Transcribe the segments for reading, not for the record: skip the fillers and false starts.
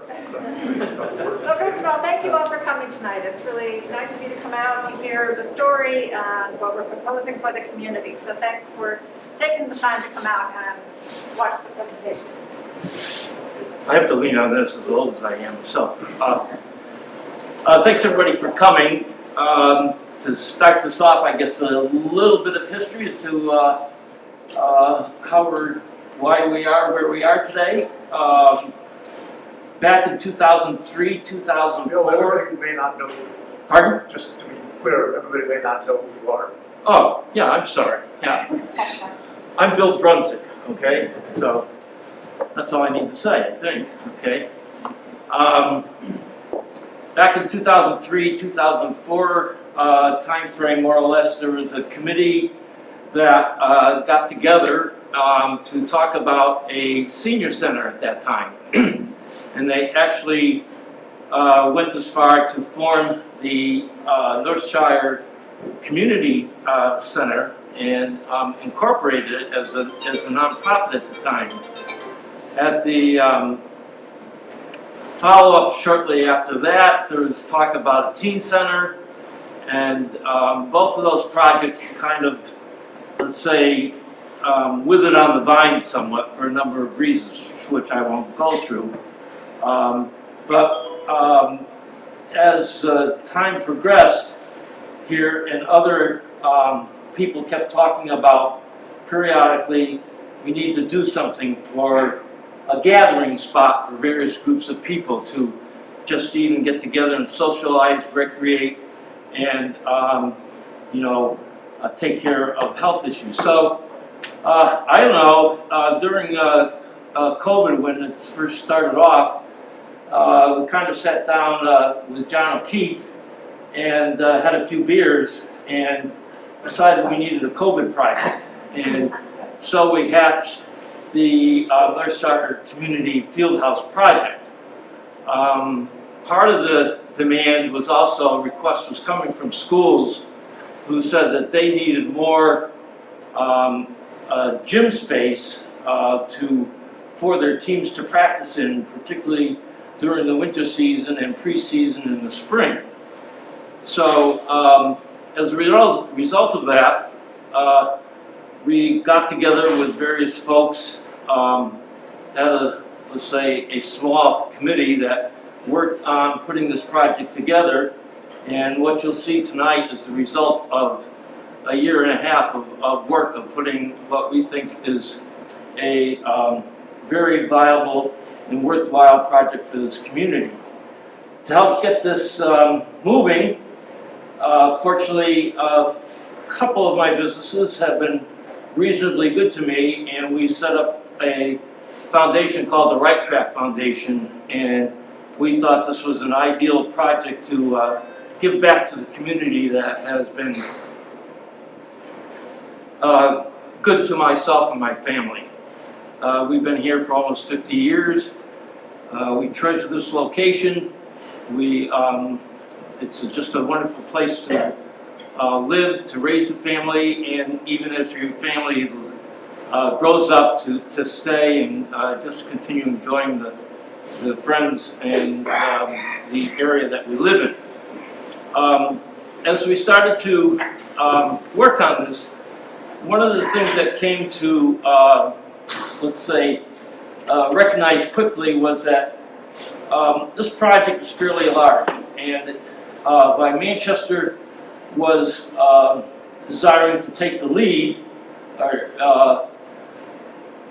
Well, first of all, thank you all for coming tonight. It's really nice of you to come out to hear the story and what we're proposing for the community. So thanks for taking the time to come out and watch the presentation. I have to lean on this as old as I am. So, thanks everybody for coming. To start this off, I guess a little bit of history as to why we are where we are today. Back in 2003, 2004. Bill, everybody may not know you. Pardon? Just to be clear, everybody may not know who you are. Oh, yeah, I'm sorry. Yeah. I'm Bill Drunzik, okay? So that's all I need to say, I think, okay? Back in 2003, 2004 time frame, more or less, there was a committee that got together to talk about a senior center at that time. And they actually went as far to form the Northshire Community Center and incorporated it as a nonprofit at the time. At the follow-up shortly after that, there was talk about a teen center, and both of those projects kind of, let's say, withered on the vine somewhat for a number of reasons, which I won't go through. As time progressed here and other people kept talking about periodically we need to do something for a gathering spot for various groups of people to just even get together and socialize, recreate, and take care of health issues. So I don't know, during COVID when it first started off, we kind of sat down with John O'Keefe and had a few beers and decided we needed a COVID project. And so we hatched the Northshire Community Fieldhouse project. Part of the demand was also, a request was coming from schools who said that they needed more gym space for their teams to practice in, particularly during the winter season and preseason in the spring. So as a result of that, we got together with various folks, had let's say a small committee that worked on putting this project together, and what you'll see tonight is the result of a year and a half of work of putting what we think is a very viable and worthwhile project for this community. To help get this moving, fortunately, a couple of my businesses have been reasonably good to me, and we set up a foundation called the Right Track Foundation, and we thought this was an ideal project to give back to the community that has been good to myself and my family. We've been here for almost 50 years. We treasure this location. It's just a wonderful place to live, to raise a family, and even as your family grows up, to stay and just continue enjoying the friends and the area that we live in. As we started to work on this, one of the things that came to, let's say, recognize quickly was that this project is fairly large, and by Manchester was desiring to take the lead,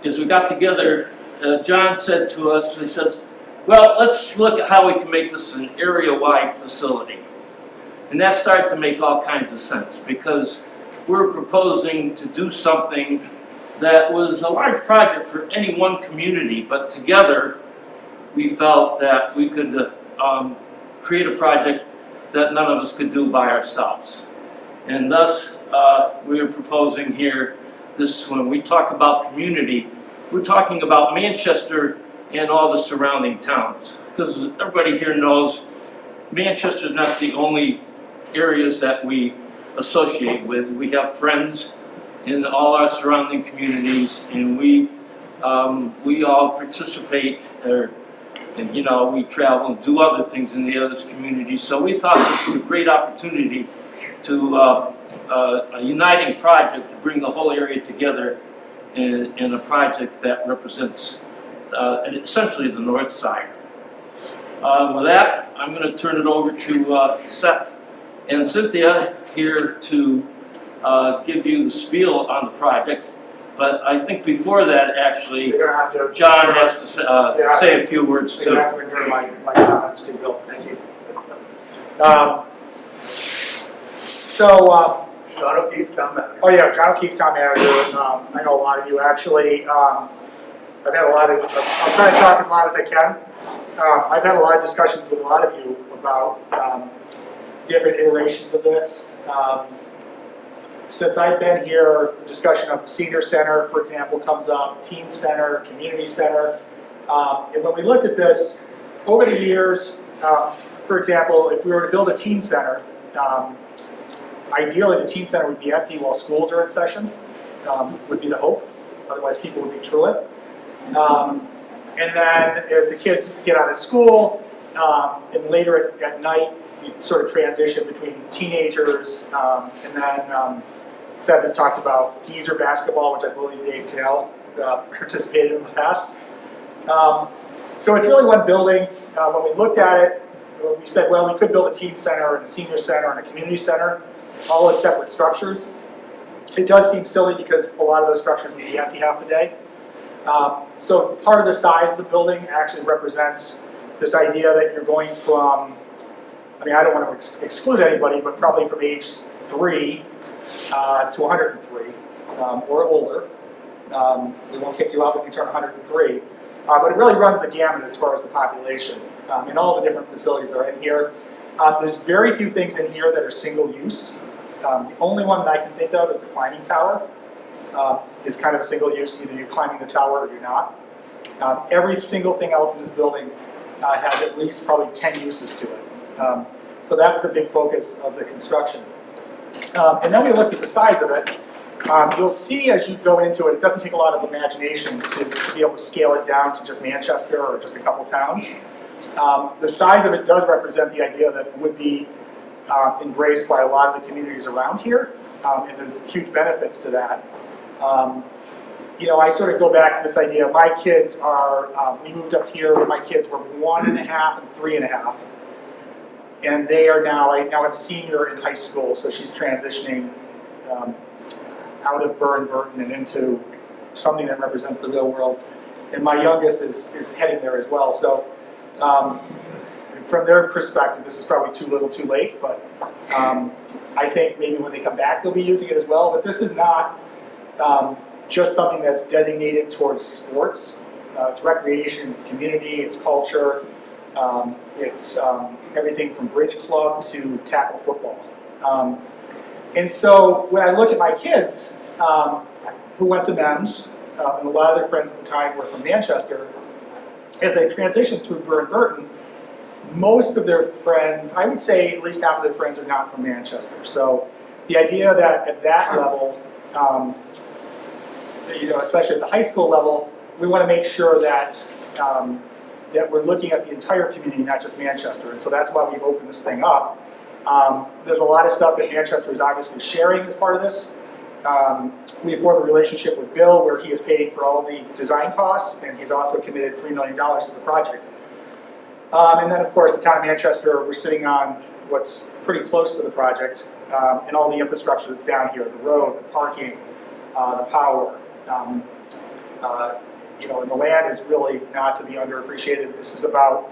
as we got together, John said to us, he said, well, let's look at how we can make this an area-wide facility. And that started to make all kinds of sense, because we're proposing to do something that was a large project for any one community, but together we felt that we could create a project that none of us could do by ourselves. And thus, we are proposing here, when we talk about community, we're talking about Manchester and all the surrounding towns. Because everybody here knows Manchester is not the only areas that we associate with. We have friends in all our surrounding communities, and we all participate or and, you know, we travel and do other things in the other communities. So we thought this was a great opportunity to, a uniting project to bring the whole area together in a project that represents essentially the north side. With that, I'm going to turn it over to Seth and Cynthia here to give you the spiel on the project. But I think before that, actually, You're gonna have to. John has to say a few words You're gonna too. have to endure my comments too, Bill. Thank you. John O'Keefe, town manager. Oh yeah, John O'Keefe, town manager. I know a lot of you actually. I've had a lot of. I'll try to talk as loud as I can. I've had a lot of discussions with a lot of you about different iterations of this. Since I've been here, the discussion of senior center, for example, comes up, teen center, community center. And when we looked at this, over the years, for example, if we were to build a teen center, ideally the teen center would be empty while schools are in session, would be the hope. Otherwise people would be truant. And then as the kids get out of school, and later at night, you sort of transition between teenagers, and then Seth has talked about geezer basketball, which I believe Dave Cannell participated in the past. So it's really one building. When we looked at it, we said, well, we could build a teen center and a senior center and a community center, all as separate structures. It does seem silly because a lot of those structures would be empty half the day. So part of the size of the building actually represents this idea that you're going from, I mean, I don't want to exclude anybody, but probably from age 3 to 103 or older. We won't kick you out when you turn 103. But it really runs the gamut as far as the population and all the different facilities that are in here. There's very few things in here that are single use. The only one that I can think of is the climbing tower. Is kind of a single use, either you're climbing the tower or you're not. Every single thing else in this building has at least probably 10 uses to it. So that was a big focus of the construction. And then we looked at the size of it. You'll see as you go into it, it doesn't take a lot of imagination to be able to scale it down to just Manchester or just a couple towns. The size of it does represent the idea that it would be embraced by a lot of the communities around here, and there's huge benefits to that. You know, I sort of go back to this idea, my kids are, we moved up here when my kids were 1.5 and 3.5. And they are now, I now have a senior in high school, so she's transitioning out of Burton and into something that represents the real world. And my youngest is heading there as well. So from their perspective, this is probably too little too late, but I think maybe when they come back they'll be using it as well. But this is not just something that's designated towards sports. It's recreation, it's community, it's culture. It's everything from bridge club to tackle football. And so when I look at my kids who went to men's, and a lot of their friends at the time were from Manchester, as they transitioned through Burton, most of their friends, I would say at least half of their friends are not from Manchester. So the idea that at that level, you know, especially at the high school level, we want to make sure that that we're looking at the entire community, not just Manchester. And so that's why we've opened this thing up. There's a lot of stuff that Manchester is obviously sharing as part of this. We formed a relationship with Bill where he is paying for all the design costs, and he's also committed $3 million to the project. And then of course the town of Manchester, we're sitting on what's pretty close to the project, and all the infrastructure that's down here, the road, the parking, the power. You know, and the land is really not to be underappreciated. This is about,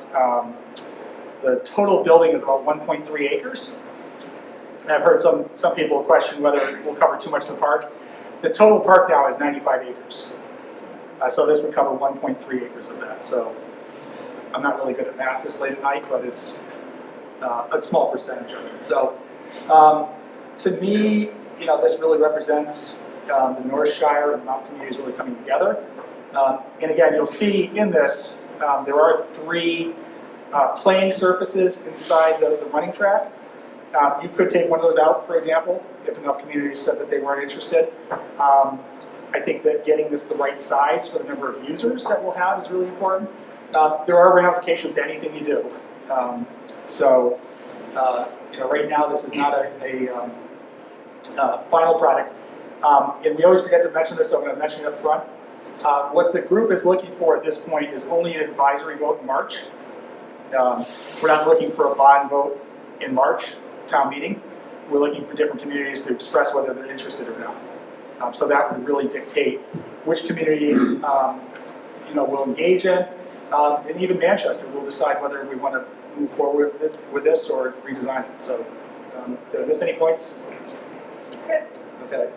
the total building is about 1.3 acres. And I've heard some people question whether it will cover too much of the park. The total park now is 95 acres. So this would cover 1.3 acres of that. So I'm not really good at math this late at night, but it's a small percentage of it. So to me, you know, this really represents the Northshire and the mountain communities really coming together. And again, you'll see in this, there are 3 playing surfaces inside the running track. You could take one of those out, for example, if enough communities said that they weren't interested. I think that getting this the right size for the number of users that we'll have is really important. There are ramifications to anything you do. So, right now this is not a final product. And we always forget to mention this, so I'm going to mention it up front. What the group is looking for at this point is only an advisory vote in March. We're not looking for a bond vote in March, town meeting. We're looking for different communities to express whether they're interested or not. So that would really dictate which communities we'll engage in. And even Manchester will decide whether we want to move forward with this or redesign it. So, did I miss any points? Good. Okay.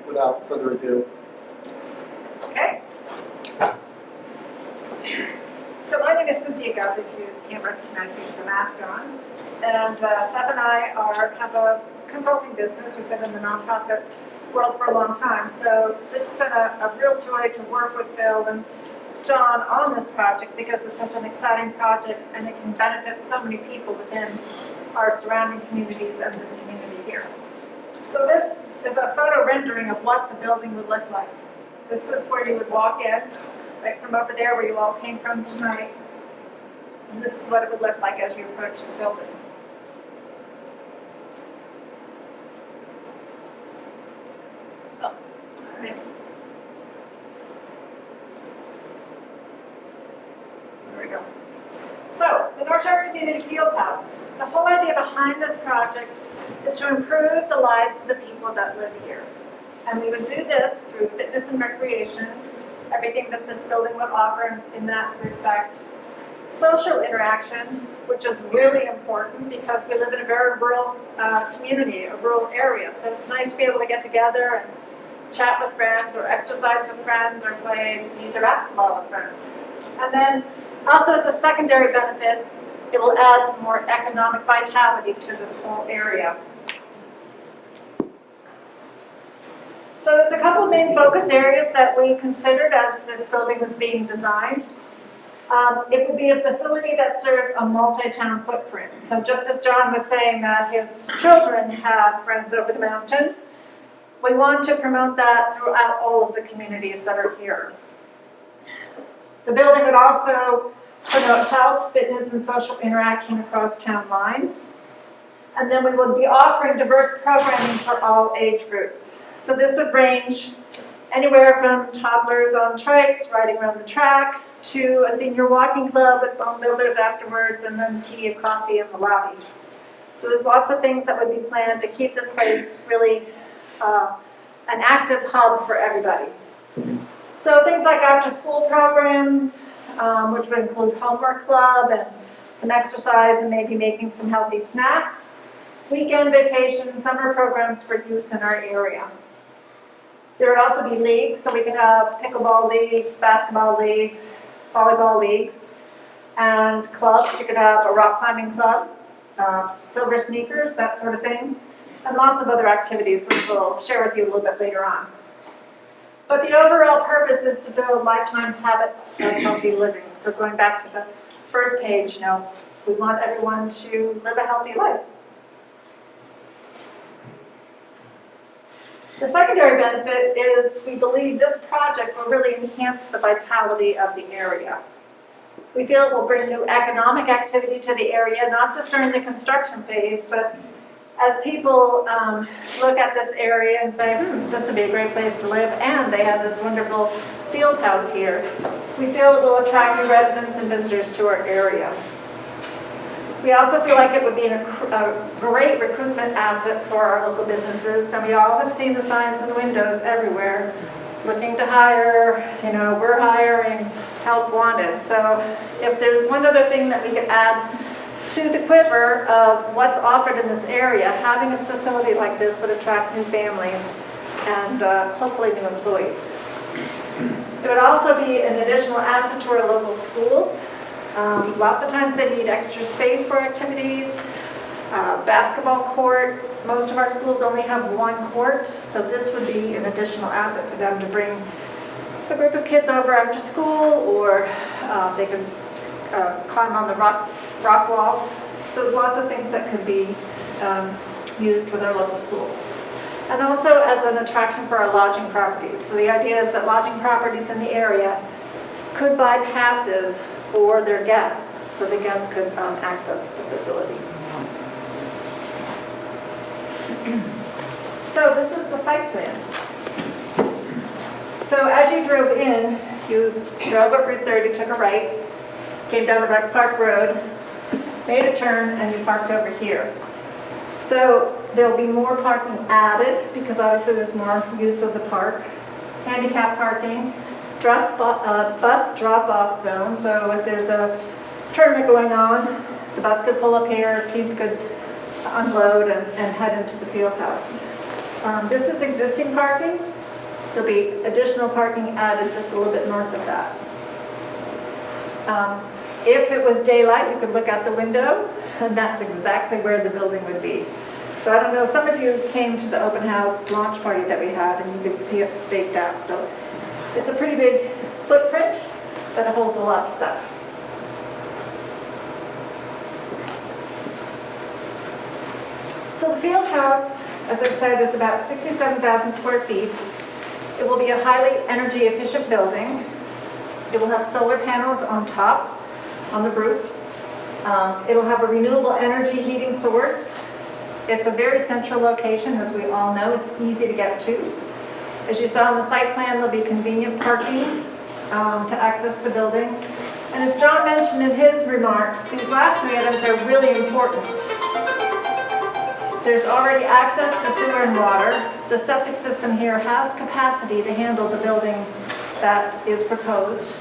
Without further ado. Okay. So my name is Cynthia Gov, if you can't recognize me with the mask on. And Seth and I have a consulting business. We've been in the nonprofit world for a long time. So this has been a real joy to work with Bill and John on this project because it's such an exciting project and it can benefit so many people within our surrounding communities and this community here. So this is a photo rendering of what the building would look like. This is where you would walk in, right from over there where you all came from tonight. And this is what it would look like as you approach the building. Oh, all right. There we go. So, the Northshire Community Fieldhouse. The whole idea behind this project is to improve the lives of the people that live here. And we would do this through fitness and recreation, everything that this building would offer in that respect. Social interaction, which is really important because we live in a very rural community, a rural area. So it's nice to be able to get together and chat with friends or exercise with friends or play user basketball with friends. And then also as a secondary benefit, it will add some more economic vitality to this whole area. So there's a couple of main focus areas that we considered as this building was being designed. It would be a facility that serves a multi-town footprint. So just as John was saying that his children have friends over the mountain, we want to promote that throughout all of the communities that are here. The building would also promote health, fitness, and social interaction across town lines. And then we would be offering diverse programming for all age groups. So this would range anywhere from toddlers on trikes, riding around the track, to a senior walking club with bone builders afterwards, and then tea and coffee in the lobby. So there's lots of things that would be planned to keep this place really an active hub for everybody. So things like after-school programs, which would include homework club and some exercise and maybe making some healthy snacks, weekend vacation, summer programs for youth in our area. There would also be leagues, so we could have pickleball leagues, basketball leagues, volleyball leagues, and clubs. You could have a rock climbing club, silver sneakers, that sort of thing, and lots of other activities which we'll share with you a little bit later on. But the overall purpose is to build lifetime habits of healthy living. So going back to the first page, we want everyone to live a healthy life. The secondary benefit is we believe this project will really enhance the vitality of the area. We feel it will bring new economic activity to the area, not just during the construction phase, but as people look at this area and say, this would be a great place to live, and they have this wonderful field house here, we feel it will attract new residents and visitors to our area. We also feel like it would be a great recruitment asset for our local businesses, and we all have seen the signs in the windows everywhere, looking to hire, we're hiring, help wanted. So if there's one other thing that we could add to the quiver of what's offered in this area, having a facility like this would attract new families and hopefully new employees. It would also be an additional asset to our local schools. Lots of times they need extra space for activities. Basketball court, most of our schools only have one court, so this would be an additional asset for them to bring a group of kids over after school, or they could climb on the rock wall. So there's lots of things that could be used with our local schools. And also as an attraction for our lodging properties. So the idea is that lodging properties in the area could buy passes for their guests, so the guests could access the facility. So this is the site plan. So as you drove in, you drove up Route 30, took a right, came down the Rec Park Road, made a turn, and you parked over here. So there'll be more parking added because obviously there's more use of the park. Handicap parking, bus drop-off zone, so if there's a tournament going on, the bus could pull up here, teams could unload and head into the field house. This is existing parking. There'll be additional parking added just a little bit north of that. If it was daylight, you could look out the window, and that's exactly where the building would be. So I don't know, some of you came to the open house launch party that we had, and you could see it staked out. So it's a pretty big footprint, but it holds a lot of stuff. So the field house, as I said, is about 67,000 square feet. It will be a highly energy efficient building. It will have solar panels on top, on the roof. It'll have a renewable energy heating source. It's a very central location, as we all know. It's easy to get to. As you saw on the site plan, there'll be convenient parking to access the building. And as John mentioned in his remarks, these last three items are really important. There's already access to sewer and water. The septic system here has capacity to handle the building that is proposed.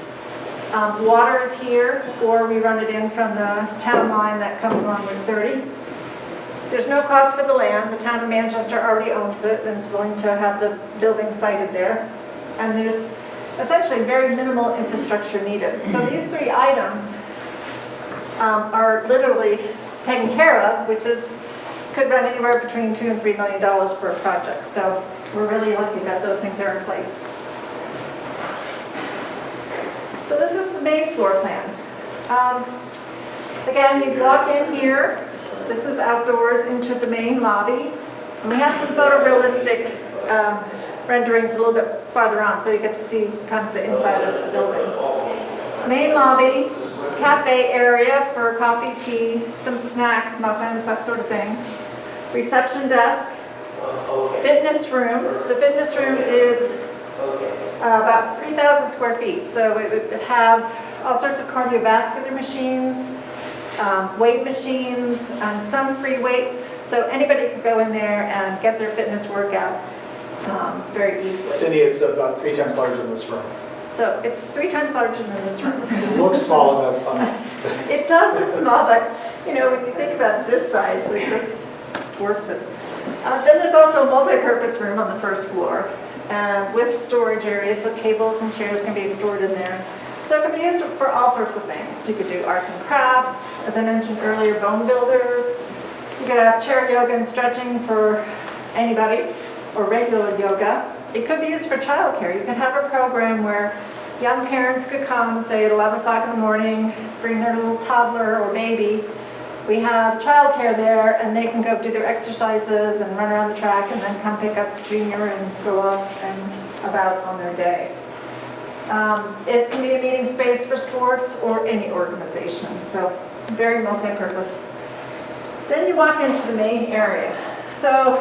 Water is here, or we run it in from the town line that comes along Route 30. There's no cost for the land. The town of Manchester already owns it and is willing to have the building sited there. And there's essentially very minimal infrastructure needed. So these three items are literally taken care of, which could run anywhere between $2 and $3 million for a project. So we're really lucky that those things are in place. So this is the main floor plan. Again, you walk in here. This is outdoors into the main lobby. And we have some photorealistic renderings a little bit farther on, so you get to see kind of the inside of the building. Main lobby, cafe area for coffee, tea, some snacks, muffins, that sort of thing. Reception desk, fitness room. The fitness room is about 3,000 square feet, so it would have all sorts of cardiovascular machines, weight machines, and some free weights, so anybody could go in there and get their fitness workout very easily. Cindy, it's about 3 times larger than this room. So it's 3 times larger than this room. It looks small on the It does look small, but you know, when you think about this size, it just dwarfs it. Then there's also a multi-purpose room on the first floor with storage areas, so tables and chairs can be stored in there. So it can be used for all sorts of things. You could do arts and crafts, as I mentioned earlier, bone builders. You could have chair yoga and stretching for anybody, or regular yoga. It could be used for childcare. You could have a program where young parents could come, say at 11 o'clock in the morning, bring their little toddler or baby. We have childcare there, and they can go do their exercises and run around the track and then come pick up Junior and go off and about on their day. It can be a meeting space for sports or any organization, so very multi-purpose. Then you walk into the main area. So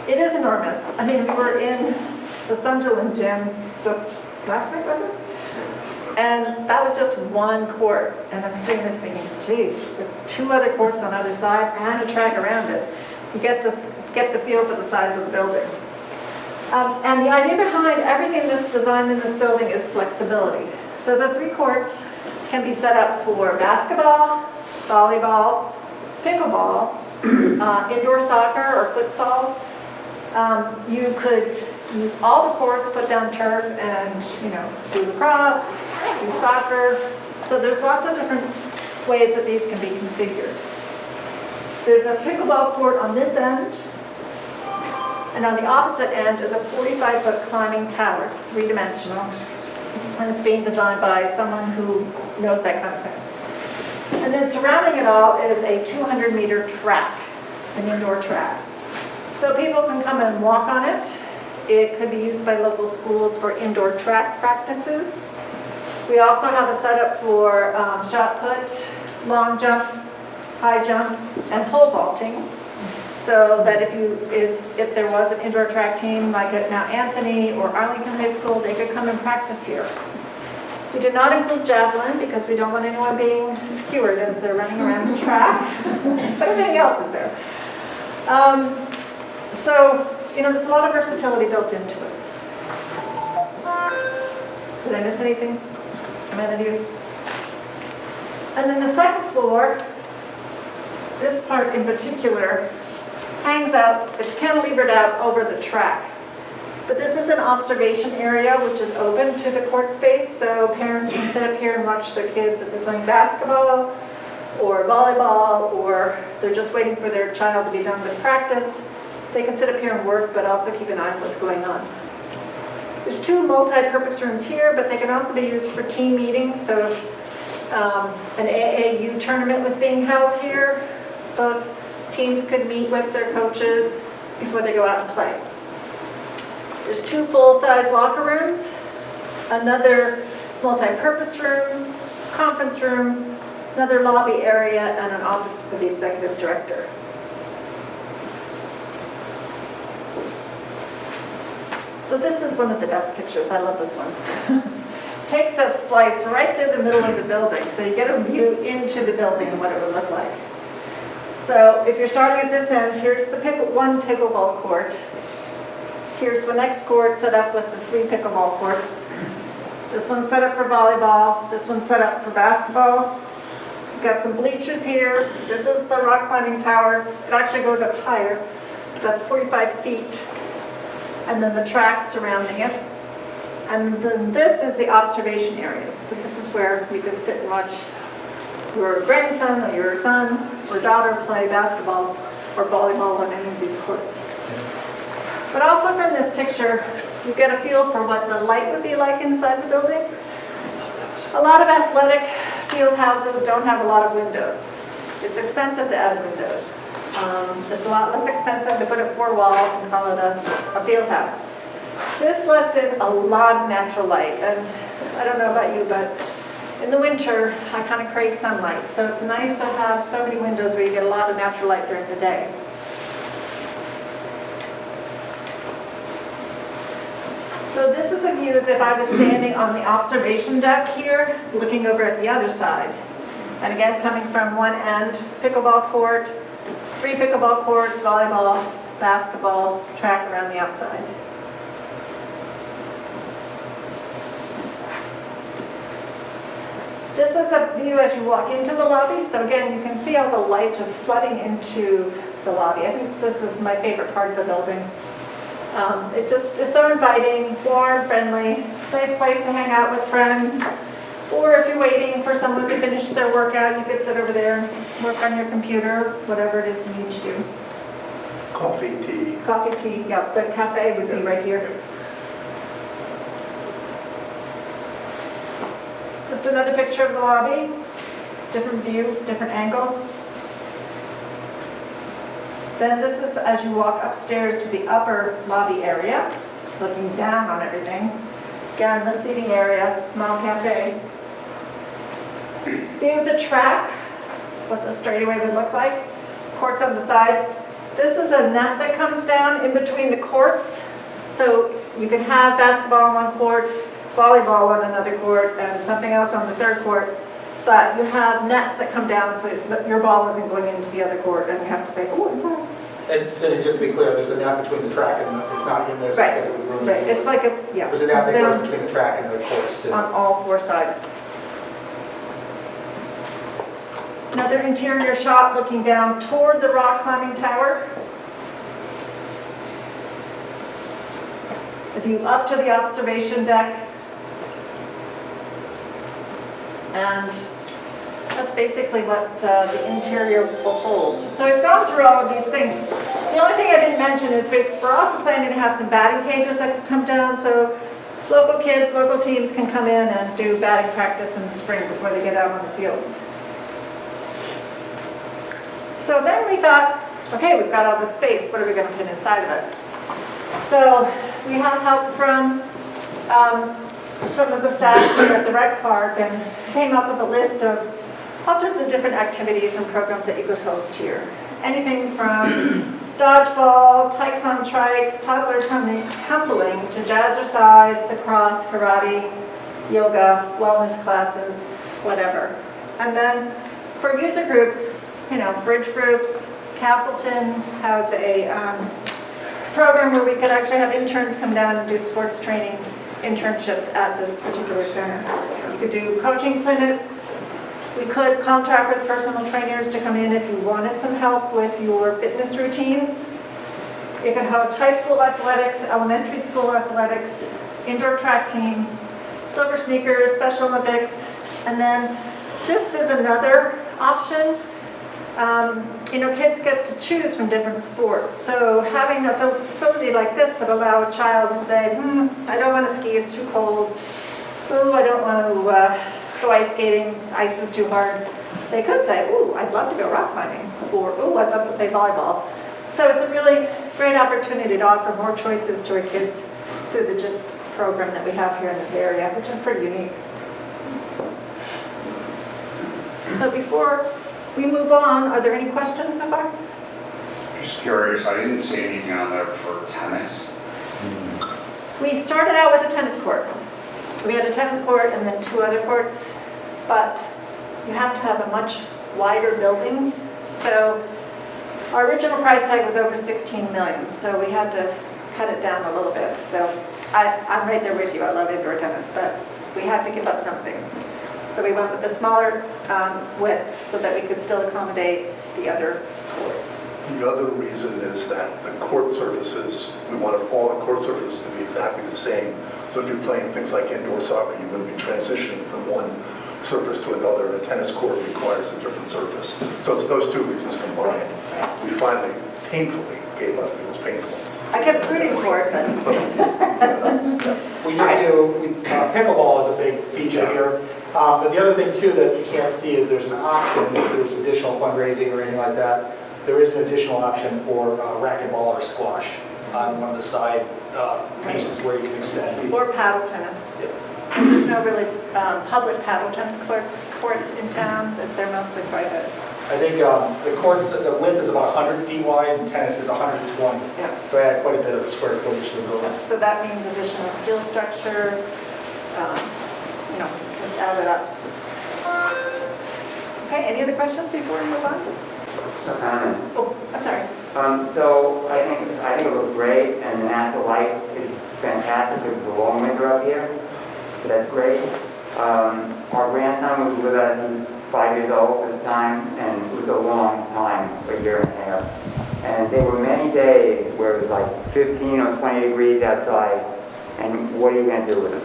it is enormous. I mean, we were in the Sunderland gym just last week, was it? And that was just one court. And I'm sitting there thinking, geez, with 2 other courts on either side and a track around it, you get the feel for the size of the building. And the idea behind everything that's designed in this building is flexibility. So the 3 courts can be set up for basketball, volleyball, pickleball, indoor soccer or futsal. You could use all the courts, put down turf, and do lacrosse, do soccer. So there's lots of different ways that these can be configured. There's a pickleball court on this end, and on the opposite end is a 45-foot climbing tower. It's 3-dimensional, and it's being designed by someone who knows that kind of thing. And then surrounding it all is a 200-meter track, an indoor track. So people can come and walk on it. It could be used by local schools for indoor track practices. We also have a setup for shot put, long jump, high jump, and pole vaulting. So that if there was an indoor track team like at Mount Anthony or Arlington High School, they could come and practice here. We did not include javelin because we don't want anyone being skewered as they're running around the track, but everything else is there. So, there's a lot of versatility built into it. Did I miss anything? Amenities? And then the second floor, this part in particular, hangs out, it's cantilevered out over the track. But this is an observation area which is open to the court space, so parents can sit up here and watch their kids if they're playing basketball or volleyball, or they're just waiting for their child to be done with practice. They can sit up here and work, but also keep an eye on what's going on. There's 2 multi-purpose rooms here, but they can also be used for team meetings. So an AAU tournament was being held here. Both teams could meet with their coaches before they go out and play. There's 2 full-size locker rooms, another multi-purpose room, conference room, another lobby area, and an office for the executive director. So this is one of the best pictures. I love this one. Takes a slice right through the middle of the building, so you get a view into the building and what it would look like. So if you're starting at this end, here's the one pickleball court. Here's the next court set up with the 3 pickleball courts. This one's set up for volleyball. This one's set up for basketball. We've got some bleachers here. This is the rock climbing tower. It actually goes up higher. That's 45 feet. And then the track surrounding it. And then this is the observation area. So this is where you can sit and watch your grandson or your son or daughter play basketball or volleyball on any of these courts. But also from this picture, you get a feel for what the light would be like inside the building. A lot of athletic field houses don't have a lot of windows. It's expensive to add windows. It's a lot less expensive to put up 4 walls and call it a field house. This lets in a lot of natural light, and I don't know about you, but in the winter, I kind of crave sunlight. So it's nice to have so many windows where you get a lot of natural light during the day. So this is a view as if I was standing on the observation deck here, looking over at the other side. And again, coming from one end, pickleball court, 3 pickleball courts, volleyball, basketball, track around the outside. This is a view as you walk into the lobby. So again, you can see all the light just flooding into the lobby. I think this is my favorite part of the building. It just is so inviting, warm, friendly, nice place to hang out with friends. Or if you're waiting for someone to finish their workout, you could sit over there and work on your computer, whatever it is you need to do. Coffee, tea. Coffee, tea, yeah, the cafe would be right here. Just another picture of the lobby, different view, different angle. Then this is as you walk upstairs to the upper lobby area, looking down on everything. Again, the seating area, small cafe. View of the track, what the straightaway would look like. Courts on the side. This is a net that comes down in between the courts. So you can have basketball on one court, volleyball on another court, and something else on the third court. But you have nets that come down so that your ball isn't going into the other court and you have to say, oh, it's on. And so to just be clear, there's a net between the track and it's not in this Right. because it would ruin Right, it. it's like a, yeah. There's a net that it's goes down between the track and the courts too. on all 4 sides. Another interior shot looking down toward the rock climbing tower. The view up to the observation deck. And that's basically what the interior will hold. So I've gone through all of these things. The only thing I didn't mention is we're also planning to have some batting cages that can come down, so local kids, local teams can come in and do batting practice in the spring before they get out on the fields. So then we thought, okay, we've got all this space, what are we going to put inside of it? So we have help from some of the staff here at the rec park and came up with a list of all sorts of different activities and programs that you could host here. Anything from dodgeball, tykes on trikes, toddler tumbling to jazzercise, lacrosse, karate, yoga, wellness classes, whatever. And then for user groups, you know, bridge groups, Castleton has a program where we could actually have interns come down and do sports training internships at this particular center. You could do coaching clinics. We could contract with personal trainers to come in if you wanted some help with your fitness routines. You can host high school athletics, elementary school athletics, indoor track teams, silver sneakers, Special Olympics, and then just as another option, you know, kids get to choose from different sports. So having a facility like this would allow a child to say, I don't want to ski, it's too cold. Ooh, I don't want to go ice skating, ice is too hard. They could say, ooh, I'd love to go rock climbing, or ooh, I'd love to play volleyball. So it's a really great opportunity to offer more choices to our kids through the GIST program that we have here in this area, which is pretty unique. So before we move on, are there any questions so far? Just curious, I didn't see anything on there for tennis. We started out with a tennis court. We had a tennis court and then 2 other courts, but you have to have a much wider building. So our original price tag was over 16 million, so we had to cut it down a little bit. So I'm right there with you. I love indoor tennis, but we had to give up something. So we went with a smaller width so that we could still accommodate the other sports. The other reason is that the court surfaces, we wanted all the court surfaces to be exactly the same. So if you're playing things like indoor soccer, you wouldn't be transitioning from one surface to another, and a tennis court requires a different surface. So it's those 2 reasons combined. We finally, painfully, gave up. It was painful. I kept rooting for it, but We do, pickleball is a big feature here. But the other thing too that you can't see is there's an option, if there's additional fundraising or anything like that, there is an additional option for racquetball or squash on one of the side pieces where you can extend. or paddle tennis. Because there's no really public paddle tennis courts in town, but they're mostly private. I think the courts, the width is about 100 feet wide and tennis is 120. Yeah. So I had quite a bit of square footage to the building. So that means additional steel structure, you know, just add it up. Okay, any other questions before we move on? A comment. Oh, I'm sorry. So I think it looks great, and the natural light is fantastic. It was a long winter up here, so that's great. Our grandson was with us. He was 5 years old at the time, and it was a long time, a year and a half. And there were many days where it was like 15 or 20 degrees outside, and what are you going to do with them?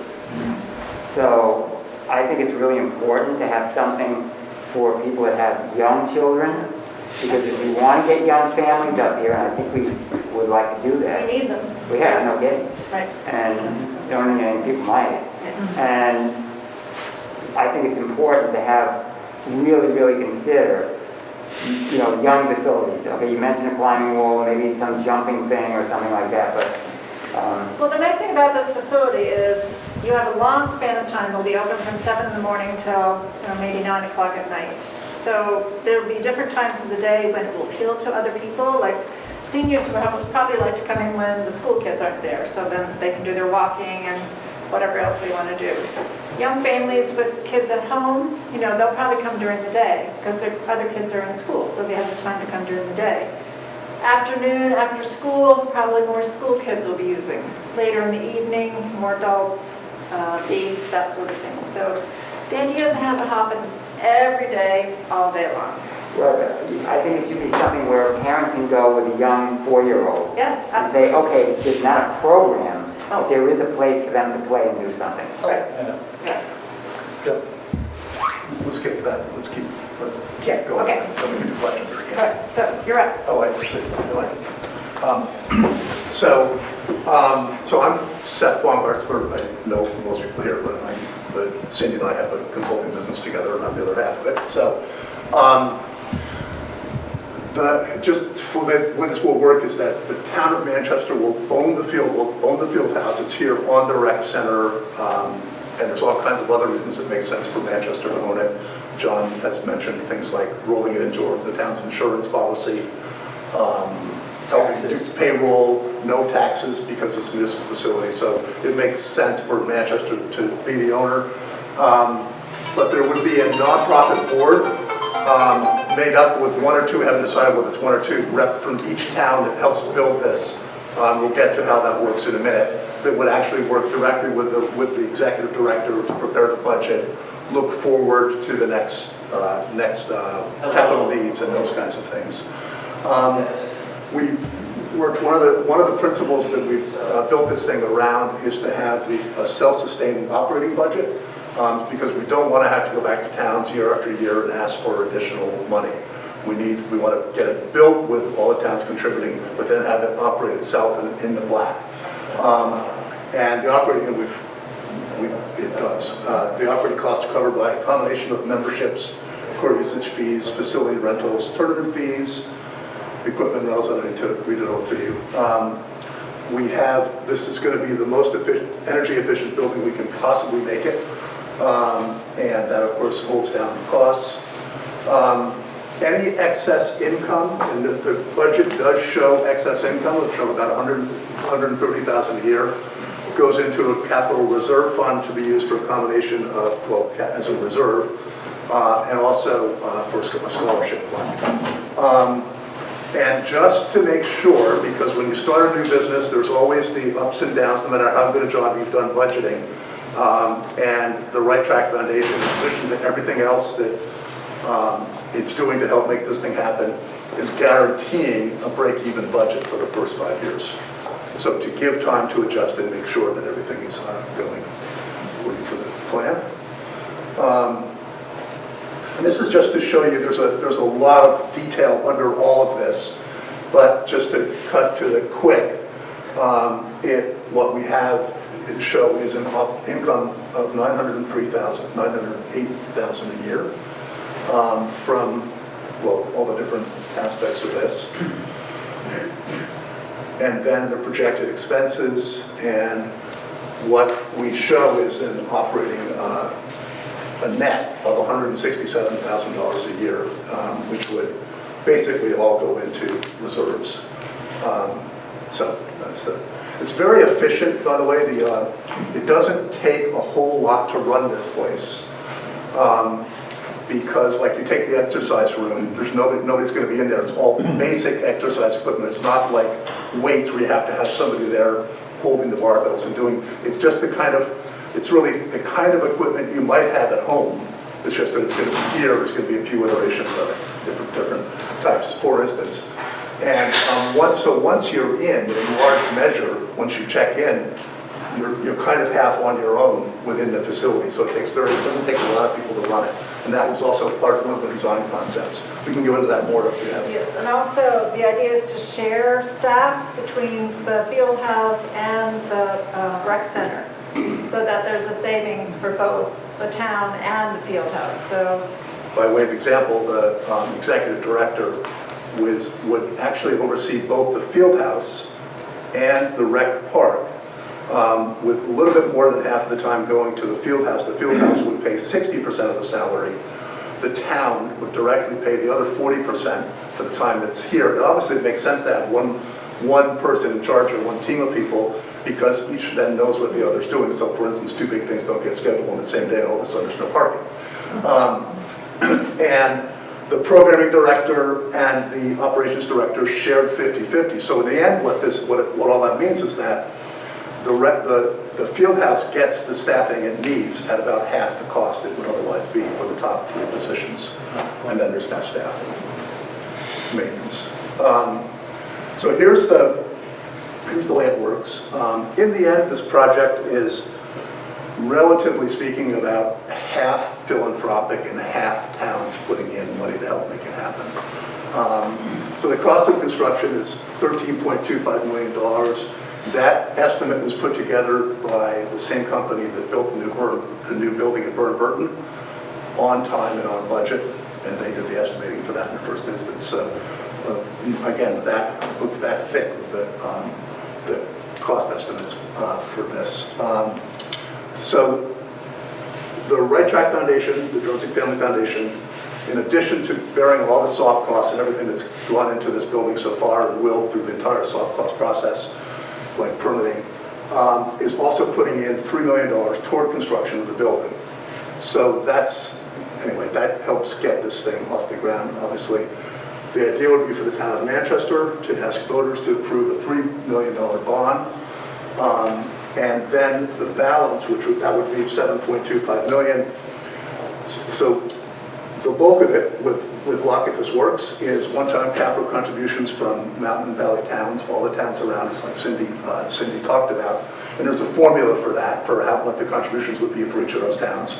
So I think it's really important to have something for people that have young children, because if we want to get young families up here, and I think we would like to do that. We need them. We have, no kidding. Right. And don't need any people my age. And I think it's important to have, really consider, you know, young facilities. Okay, you mentioned a climbing wall, maybe some jumping thing or something like that, but Well, the nice thing about this facility is you have a long span of time. It'll be open from 7 in the morning till maybe 9 o'clock at night. So there'll be different times of the day when it will appeal to other people. Like seniors would probably like to come in when the school kids aren't there, so then they can do their walking and whatever else they want to do. Young families with kids at home, you know, they'll probably come during the day because their other kids are in school, so they have the time to come during the day. Afternoon, after school, probably more school kids will be using. Later in the evening, more adults, babies, that sort of thing. So the idea is to have it happen every day, all day long. well, I think it should be something where a parent can go with a young 4-year-old Yes, and say, absolutely. okay, there's not a program, Oh. but there is a place for them to play and do something. Right. Yeah. Yeah. Good. Let's get that, let's keep Yeah, going. okay. Then we can do questions or All again. right, so you're up. Oh, I see. So I'm Seth Baumgartner. I know most people here, but Cindy and I have a consulting business together, and I'm the other half of it. So just for the way this will work is that the town of Manchester will own the field house. It's here on the rec center And there's all kinds of other reasons it makes sense for Manchester to own it. John has mentioned things like rolling it into the town's insurance policy, helping reduce payroll, no taxes because it's a municipal facility. So it makes sense for Manchester to be the owner. But there would be a nonprofit board made up with one or two, haven't decided whether it's one or two, rep from each town that helps build this. We'll get to how that works in a minute. That would actually work directly with the executive director to prepare the budget, look forward to the next capital needs and those kinds of things. We've worked, one of the principles that we've built this thing around is to have a self-sustaining operating budget, because we don't want to have to go back to towns year after year and ask for additional money. We want to get it built with all the towns contributing, but then have it operate itself in the black. And the operating, it does. The operating costs are covered by a combination of memberships, core usage fees, facility rentals, tournament fees, equipment and else. I don't need to read it all to you. This is going to be the most energy efficient building we can possibly make it. And that of course holds down the costs. Any excess income, and the budget does show excess income, it'll show about $130,000 a year, goes into a capital reserve fund to be used for a combination of, well, as a reserve, and also for a scholarship fund. And just to make sure, because when you start a new business, there's always the ups and downs, no matter how good a job you've done budgeting, and the Right Track Foundation, in addition to everything else that it's doing to help make this thing happen, is guaranteeing a break-even budget for the first 5 years. So to give time to adjust and make sure that everything is going according to the plan. And this is just to show you there's a lot of detail under all of this, but just to cut to the quick, what we have show is an income of $908,000 a year from, well, all the different aspects of this. And then the projected expenses, and what we show is an operating, a net of $167,000 a year, which would basically all go into reserves. So that's it's very efficient, by the way. It doesn't take a whole lot to run this place. Because like you take the exercise room, there's nobody's going to be in there. It's all basic exercise equipment. It's not like weights where you have to have somebody there holding the barbells and doing. It's just it's really the kind of equipment you might have at home. It's just that it's going to be here. There's going to be a few iterations of it, different types, for instance. And once you're in large measure, once you check in, you're kind of half on your own within the facility. So it doesn't take a lot of people to run it. And that was also one of the design concepts. We can go into that more if you have. Yes, and also the idea is to share staff between the field house and the rec center, so that there's a savings for both the town and the field house. So, by way of example, the executive director would actually oversee both the field house and the rec park. With a little bit more than half of the time going to the field house. The field house would pay 60% of the salary. The town would directly pay the other 40% for the time that's here. And obviously it makes sense to have one person in charge of one team of people, because each then knows what the other's doing. So for instance, two big things don't get scheduled on the same day, and all of a sudden there's no parking. And the programming director and the operations director shared 50-50. So in the end, what all that means is that the field house gets the staffing it needs at about half the cost it would otherwise be for the top 3 positions. And then there's not staffing, maintenance. So here's the way it works. In the end, this project is, relatively speaking, about half philanthropic and half towns putting in money to help make it happen. So the cost of construction is $13.25 million. That estimate was put together by the same company that built the new building at Burton, on time and on budget, and they did the estimating for that in the first instance. Again, that fit with the cost estimates for this. So The Right Track Foundation, the Jonesy Family Foundation, in addition to bearing all the soft costs and everything that's gone into this building so far and will through the entire soft cost process, like permitting, is also putting in $3 million toward construction of the building. So that's, anyway, that helps get this thing off the ground, obviously. The idea would be for the town of Manchester to ask voters to approve a $3 million bond. And then the balance, that would be $7.25 million. So the bulk of it with Locke, if this works, is one-time capital contributions from Mountain Valley towns, all the towns around us, like Cindy talked about. And there's a formula for that, for what the contributions would be for each of those towns.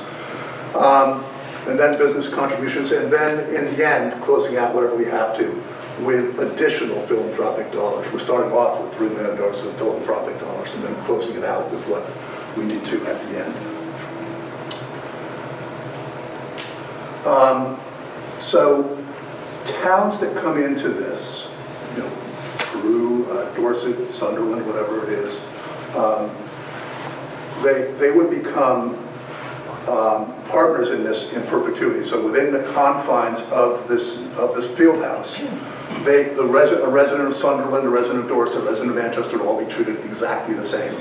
And then business contributions, and then in the end, closing out whatever we have to with additional philanthropic dollars. We're starting off with $3 million of philanthropic dollars and then closing it out with what we need to at the end. So towns that come into this, you know, Peru, Dorset, Sunderland, whatever it is, they would become partners in this in perpetuity. So within the confines of this field house, a resident of Sunderland, a resident of Dorset, a resident of Manchester will all be treated exactly the same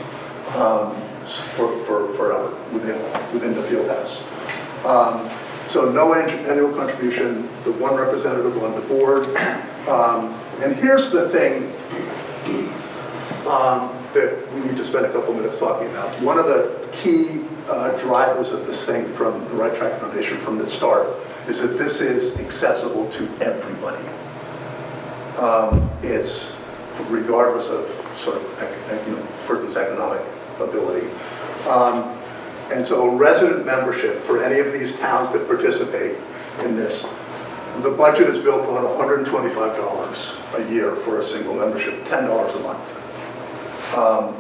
forever within the field house. So no annual contribution, the one representative on the board. And here's the thing that we need to spend a couple minutes talking about. One of the key drivers of this thing from the Right Track Foundation from the start is that this is accessible to everybody. It's regardless of sort of person's economic ability. And so a resident membership for any of these towns that participate in this, the budget is built on $125 a year for a single membership, $10 a month.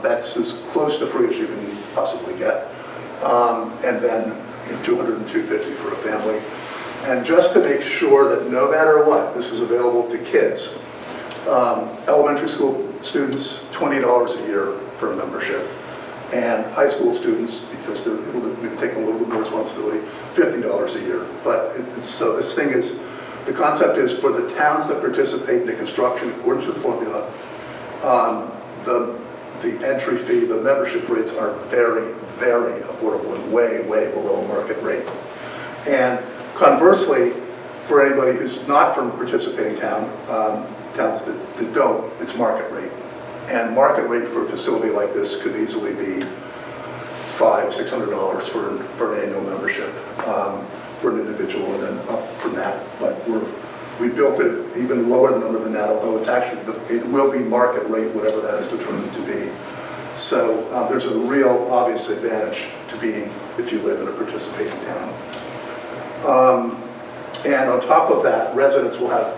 That's as close to free as you can possibly get. And then $200 and $250 for a family. And just to make sure that no matter what, this is available to kids. Elementary school students, $20 a year for a membership. And high school students, because they're able to take a little bit more responsibility, $50 a year. But so this thing is, the concept is for the towns that participate in the construction, according to the formula, the entry fee, the membership rates are very, very affordable and way, way below market rate. And conversely, for anybody who's not from a participating town, towns that don't, it's market rate. And market rate for a facility like this could easily be $500, $600 for an annual membership for an individual, and then up from that. But we built it even lower number than that, although it's actually, it will be market rate, whatever that is determined to be. So there's a real obvious advantage to being, if you live in a participating town. And on top of that, residents will have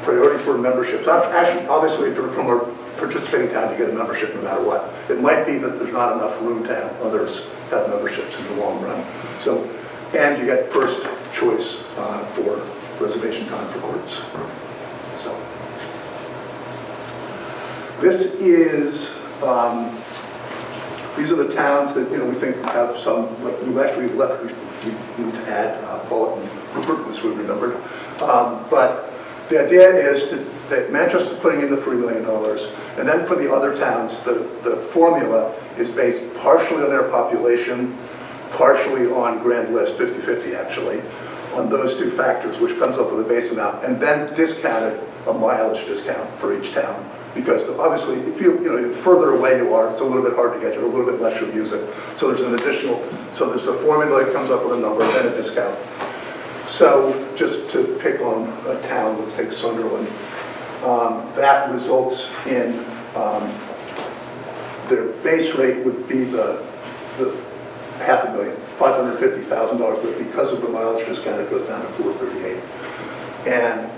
priority for memberships. Actually, obviously, if you're from a participating town, you get a membership no matter what. It might be that there's not enough room to have others have memberships in the long run. So, and you get first choice for reservation time for courts. So, this is, these are the towns that, we think have some, like, we've actually left, we need to add Paul and Rupert, which we remembered. But the idea is that Manchester's putting in the $3 million, and then for the other towns, the formula is based partially on their population, partially on grand list, 50-50 actually, on those two factors, which comes up with a base amount, and then discounted a mileage discount for each town. Because obviously, if the further away you are, it's a little bit hard to get you, a little bit less you'll use it. So there's an additional, so there's a formula that comes up with a number, then a discount. So just to pick on a town, let's take Sunderland, that results in their base rate would be the $500,000, $550,000, but because of the mileage discount, it goes down to $438,000. And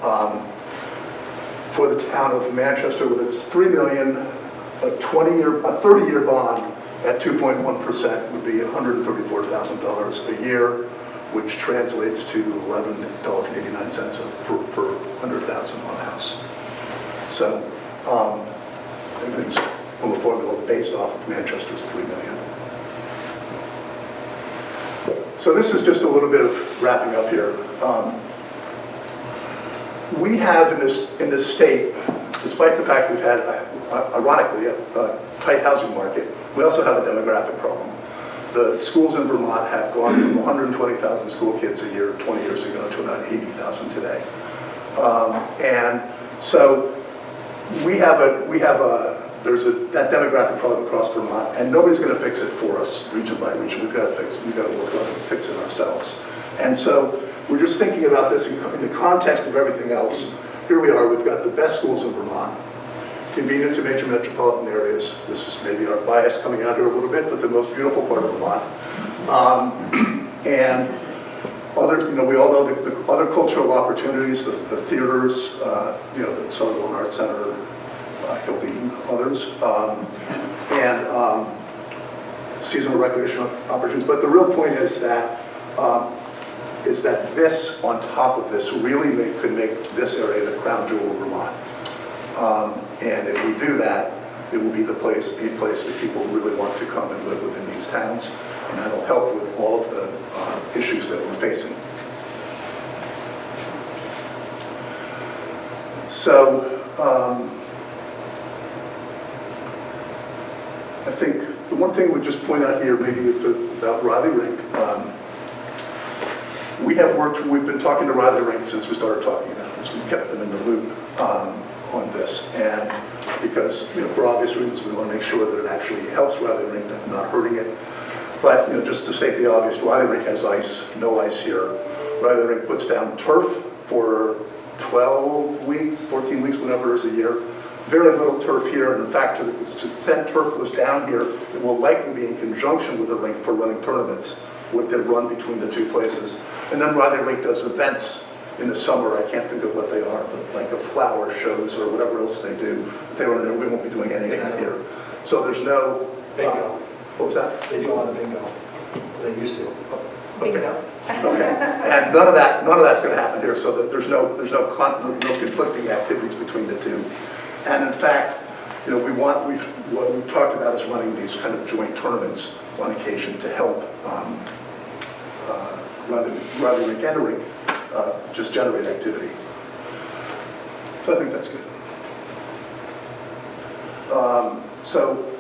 for the town of Manchester, with its $3 million, a 30-year bond at 2.1% would be $134,000 a year, which translates to $11.89 per 100,000 on a house. So everything's from a formula based off of Manchester's $3 million. So this is just a little bit of wrapping up here. We have in this state, despite the fact we've had, ironically, a tight housing market, we also have a demographic problem. The schools in Vermont have gone from 120,000 school kids a year 20 years ago to about 80,000 today. And so there's that demographic problem across Vermont, and nobody's going to fix it for us, region by region. We've got to work on it and fix it ourselves. And so we're just thinking about this in the context of everything else. Here we are, we've got the best schools in Vermont, convenient to major metropolitan areas. This is maybe our bias coming out here a little bit, but the most beautiful part of Vermont. And other, we all know the other cultural opportunities, the theaters, the Southern Arts Center, Hildene, others, and seasonal recreation opportunities. But the real point is that this, on top of this, really could make this area the crown jewel of Vermont. And if we do that, it will be a place that people really want to come and live within these towns, and that'll help with all of the issues that we're facing. So, I think the one thing we'd just point out here maybe is about Riley Rink. We've been talking to Riley Rink since we started talking about this. We kept them in the loop on this, and because, for obvious reasons, we want to make sure that it actually helps Riley Rink, not hurting it. But, just to state the obvious, Riley Rink has ice, no ice here. Riley Rink puts down turf for 12 weeks, 14 weeks, whatever it is a year. Very little turf here, and in fact, to the extent turf was down here, it will likely be in conjunction with the rink for running tournaments that run between the two places. And then Riley Rink does events in the summer. I can't think of what they are, but like a flower shows or whatever else they do. They run there. We won't be doing any of that here. So there's no Bingo. What was that? They do a lot of bingo. They used to. Okay. Okay. And none of that's going to happen here. So that there's no conflicting activities between the two. And in fact, what we've talked about is running these kind of joint tournaments on occasion to help Riley Rink and Rink just generate activity. So I think that's good. So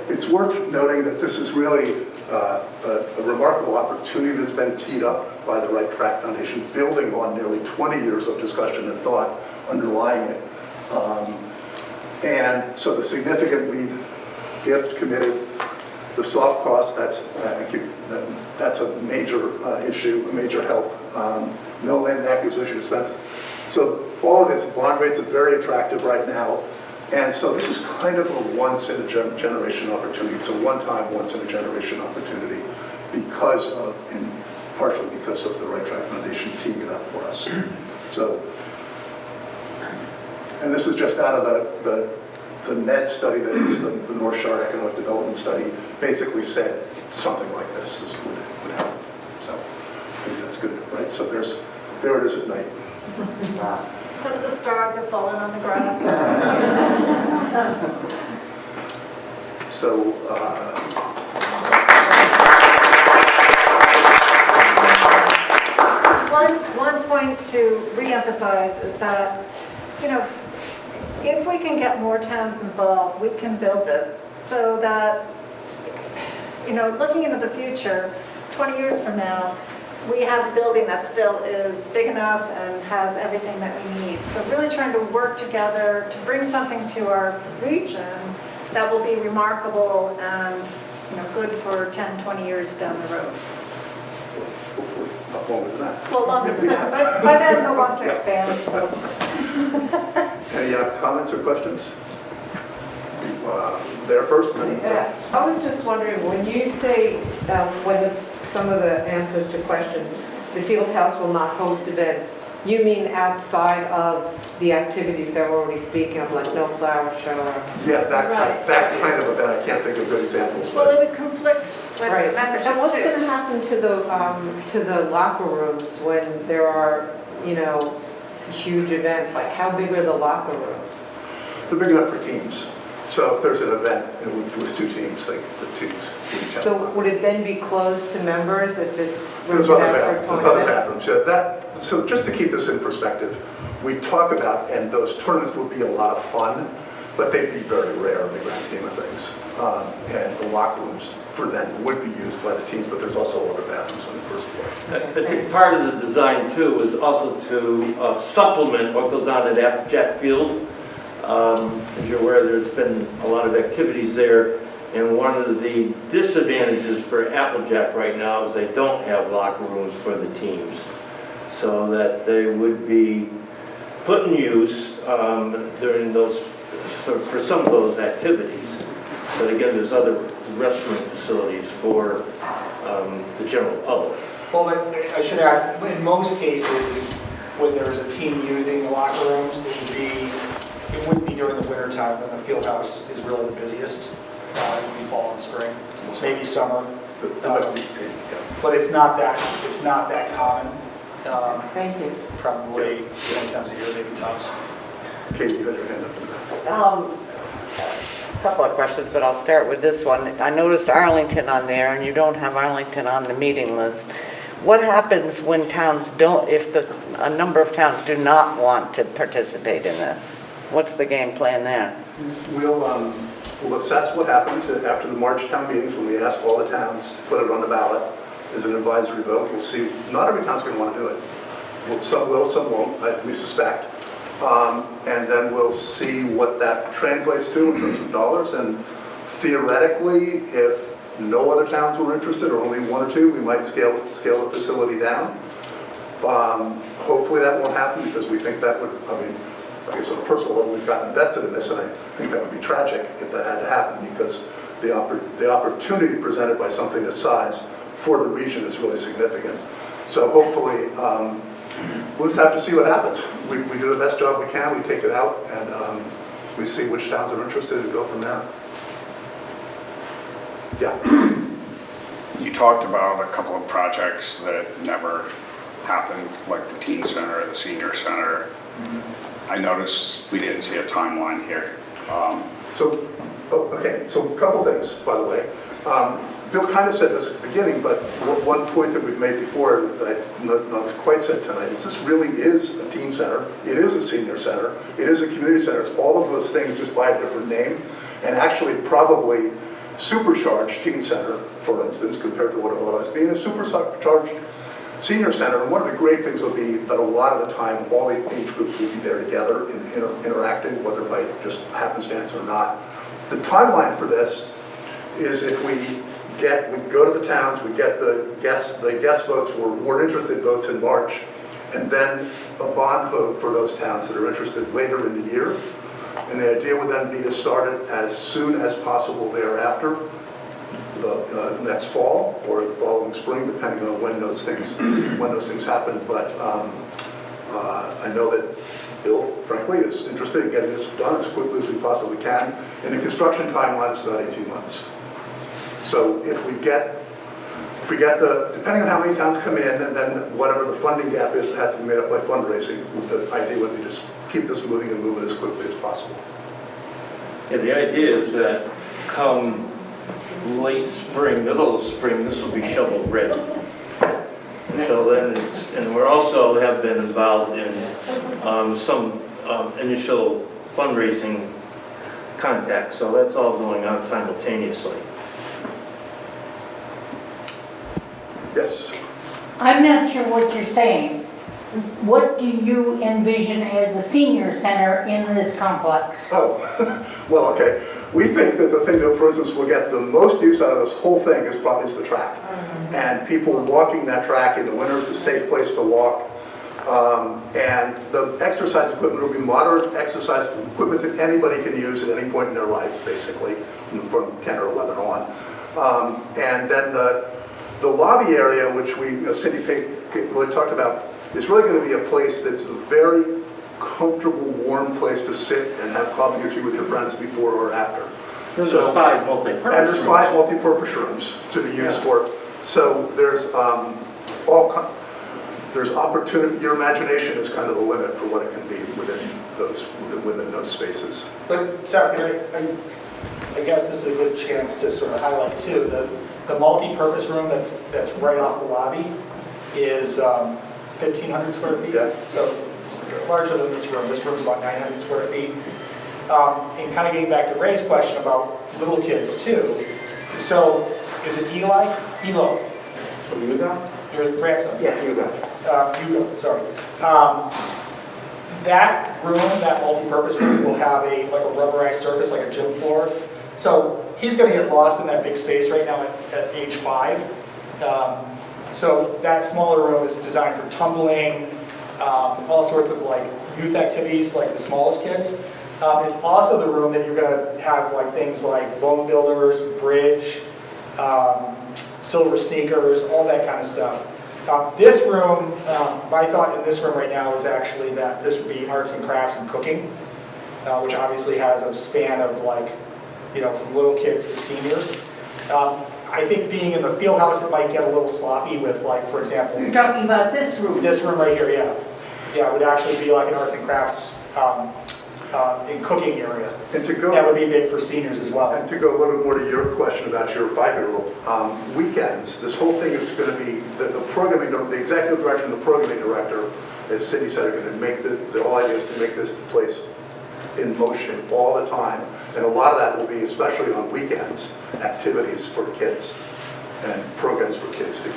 it's worth noting that this is really a remarkable opportunity that's been teed up by the Right Track Foundation, building on nearly 20 years of discussion and thought underlying it. And so the significant lead gift committed, the soft cost, that's a major issue, a major help. No land acquisition expense. So all of this, bond rates are very attractive right now. And so this is kind of a once-in-a-generation opportunity. It's a one-time, once-in-a-generation opportunity partially because of the Right Track Foundation teeing it up for us. So, and this is just out of the NED study, that is the Northshire Economic Development Study, basically said something like this would help. So I think that's good, right? So there it is at night. Wow. Some of the stars have fallen on the grass. So, One point to reemphasize is that, if we can get more towns involved, we can build this so that, looking into the future, 20 years from now, we have a building that still is big enough and has everything that we need. So really trying to work together to bring something to our region that will be remarkable and good for 10, 20 years down the road. hopefully not longer than that. Well, longer than that, but by then we'll want to expand, so. Any comments or questions? There first? Yeah, I was just wondering, when you say, some of the answers to questions, the field house will not host events, you mean outside of the activities that we're already speaking of, like no flower show or? Yeah, that Right. kind of event. I can't think of good examples. Well, But it would conflict with Right. membership And what's going too. to happen to the locker rooms when there are, huge events? Like, how big are the locker rooms? they're big enough for teams. So if there's an event with two teams, the teams would each have. So would it then be closed to members if it's There's rented other out for a there's other tournament? bathrooms. So just to keep this in perspective, we talk about, and those tournaments would be a lot of fun, but they'd be very rare in the grand scheme of things. And the locker rooms for them would be used by the teams, but there's also other bathrooms on the first floor. I think part of the design too is also to supplement what goes on at Applejack Field. As you're aware, there's been a lot of activities there, and one of the disadvantages for Applejack right now is they don't have locker rooms for the teams, so that they would be put in use during those, for some of those activities. But again, there's other restroom facilities for the general public. Well, I should add, in most cases, when there's a team using the locker rooms, it wouldn't be during the winter time when the field house is really the busiest. It would be fall and spring, maybe summer. But it's not that common. Thank you. Probably 20 times a year, maybe tops. Katie, you had your hand up. Couple of questions, but I'll start with this one. I noticed Arlington on there, and you don't have Arlington on the meeting list. What happens when towns don't, if a number of towns do not want to participate in this? What's the game plan there? We'll assess what happens after the March town meetings when we ask all the towns to put it on the ballot as an advisory vote. We'll see, not every town's going to want to do it. Some will, some won't, we suspect. And then we'll see what that translates to in terms of dollars. And theoretically, if no other towns were interested, or only one or two, we might scale the facility down. Hopefully that won't happen, because we think that would, I guess on a personal level, we've gotten invested in this, and I think that would be tragic if that had to happen, because the opportunity presented by something this size for the region is really significant. So hopefully, we'll just have to see what happens. We do the best job we can, we take it out, and we see which towns are interested and go from there. Yeah. You talked about a couple of projects that never happened, like the teen center, the senior center. I noticed we didn't see a timeline here. Okay, so a couple things, by the way. Bill kind of said this at the beginning, but one point that we've made before that I not quite said tonight is this really is a teen center, it is a senior center, it is a community center, it's all of those things just by a different name, and actually probably supercharged teen center, for instance, compared to what it will otherwise be, and a supercharged senior center. And one of the great things will be that a lot of the time all the age groups will be there together and interacting, whether by just happenstance or not. The timeline for this is if we go to the towns, we get the guest votes for interested votes in March, and then a bond vote for those towns that are interested later in the year. And the idea would then be to start it as soon as possible thereafter, the next fall or the following spring, depending on when those things happen. But I know that Bill, frankly, is interested in getting this done as quickly as we possibly can. And the construction timeline is about 18 months. So if we get depending on how many towns come in, and then whatever the funding gap is, it has to be made up by fundraising. The idea would be just keep this moving and move it as quickly as possible. Yeah, the idea is that come late spring, middle of spring, this will be shovel ready. So then, and we're also have been involved in some initial fundraising contacts, so that's all going on simultaneously. Yes. I'm not sure what you're saying. What do you envision as a senior center in this complex? Oh, well, okay. We think that the thing that, for instance, will get the most use out of this whole thing is the track. And people walking that track in the winter is a safe place to walk. And the exercise equipment will be moderate exercise equipment that anybody can use at any point in their life, basically, from 10 or 11 on. And then the lobby area, which Cindy really talked about, is really going to be a place that's a very comfortable, warm place to sit and have coffee or tea with your friends before or after. There's 5 multi-purpose rooms. And there's 5 multi-purpose rooms to be used for. So there's there's opportunity. Your imagination is kind of the limit for what it can be within those spaces. But Seth, I guess this is a good chance to sort of highlight too, the multi-purpose room that's right off the lobby is 1,500 square feet. Yeah. So it's larger than this room. This room's about 900 square feet. And kind of getting back to Ray's question about little kids too. So is it Eli? Elo, Hugo? your grandson? Yeah, Hugo. Hugo, sorry. That room, that multi-purpose room will have like a rubberized surface, like a gym floor. So he's going to get lost in that big space right now at age 5. So that smaller room is designed for tumbling, all sorts of like youth activities, like the smallest kids. It's also the room that you're going to have like things like bone builders, bridge, silver sneakers, all that kind of stuff. This room, my thought in this room right now is actually that this would be arts and crafts and cooking, which obviously has a span of like, from little kids to seniors. I think being in the field house, it might get a little sloppy with like, for example, You're talking about this room? this room right here, yeah. Yeah, it would actually be like an arts and crafts and cooking area. And to go. That would be big for seniors as well. And to go a little bit more to your question about your 5-year-old, weekends, this whole thing is going to be, the programming, the executive director and the programming director, as Cindy said, are going to make the whole idea is to make this place in motion all the time. And a lot of that will be, especially on weekends, activities for kids and programs for kids to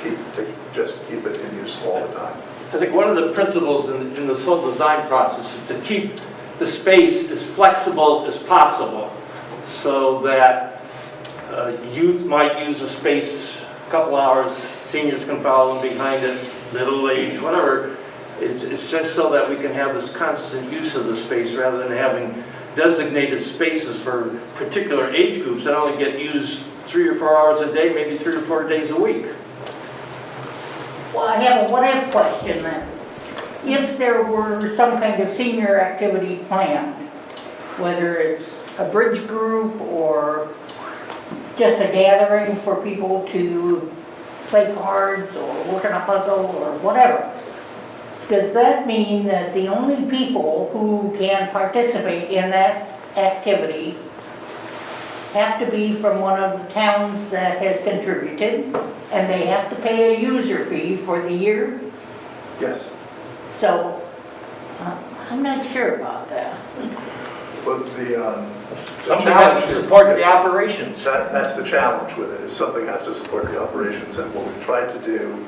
just keep it in use all the time. I think one of the principles in this whole design process is to keep the space as flexible as possible so that youth might use the space a couple hours, seniors can follow them behind it, middle age, whatever. It's just so that we can have this constant use of the space rather than having designated spaces for particular age groups that only get used 3 or 4 hours a day, maybe 3 or 4 days a week. Well, I have a what-if question then. If there were some kind of senior activity planned, whether it's a bridge group or just a gathering for people to play cards or work on a puzzle or whatever, does that mean that the only people who can participate in that activity have to be from one of the towns that has contributed, and they have to pay a user fee for the year? Yes. So, I'm not sure about that. But the Something challenge has to here- support the operations. That's the challenge with it, is something has to support the operations. And what we've tried to do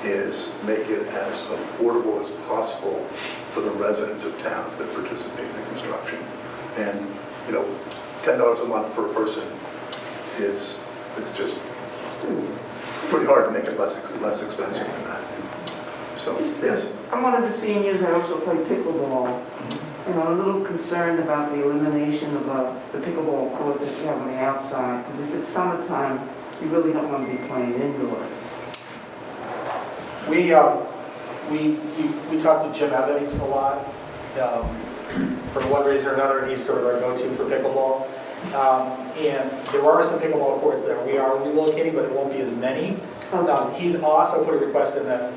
is make it as affordable as possible for the residents of towns that participate in construction. And, $10 a month per person it's pretty hard to make it less expensive than that. So, yes. I'm one of the seniors, I also play pickleball. And I'm a little concerned about the elimination of the pickleball courts that you have on the outside, because if it's summertime, you really don't want to be playing indoors. We talked to Jim Evans a lot. For one reason or another, and he's sort of our go-to for pickleball. And there are some pickleball courts that we are relocating, but there won't be as many. He's also put a request in that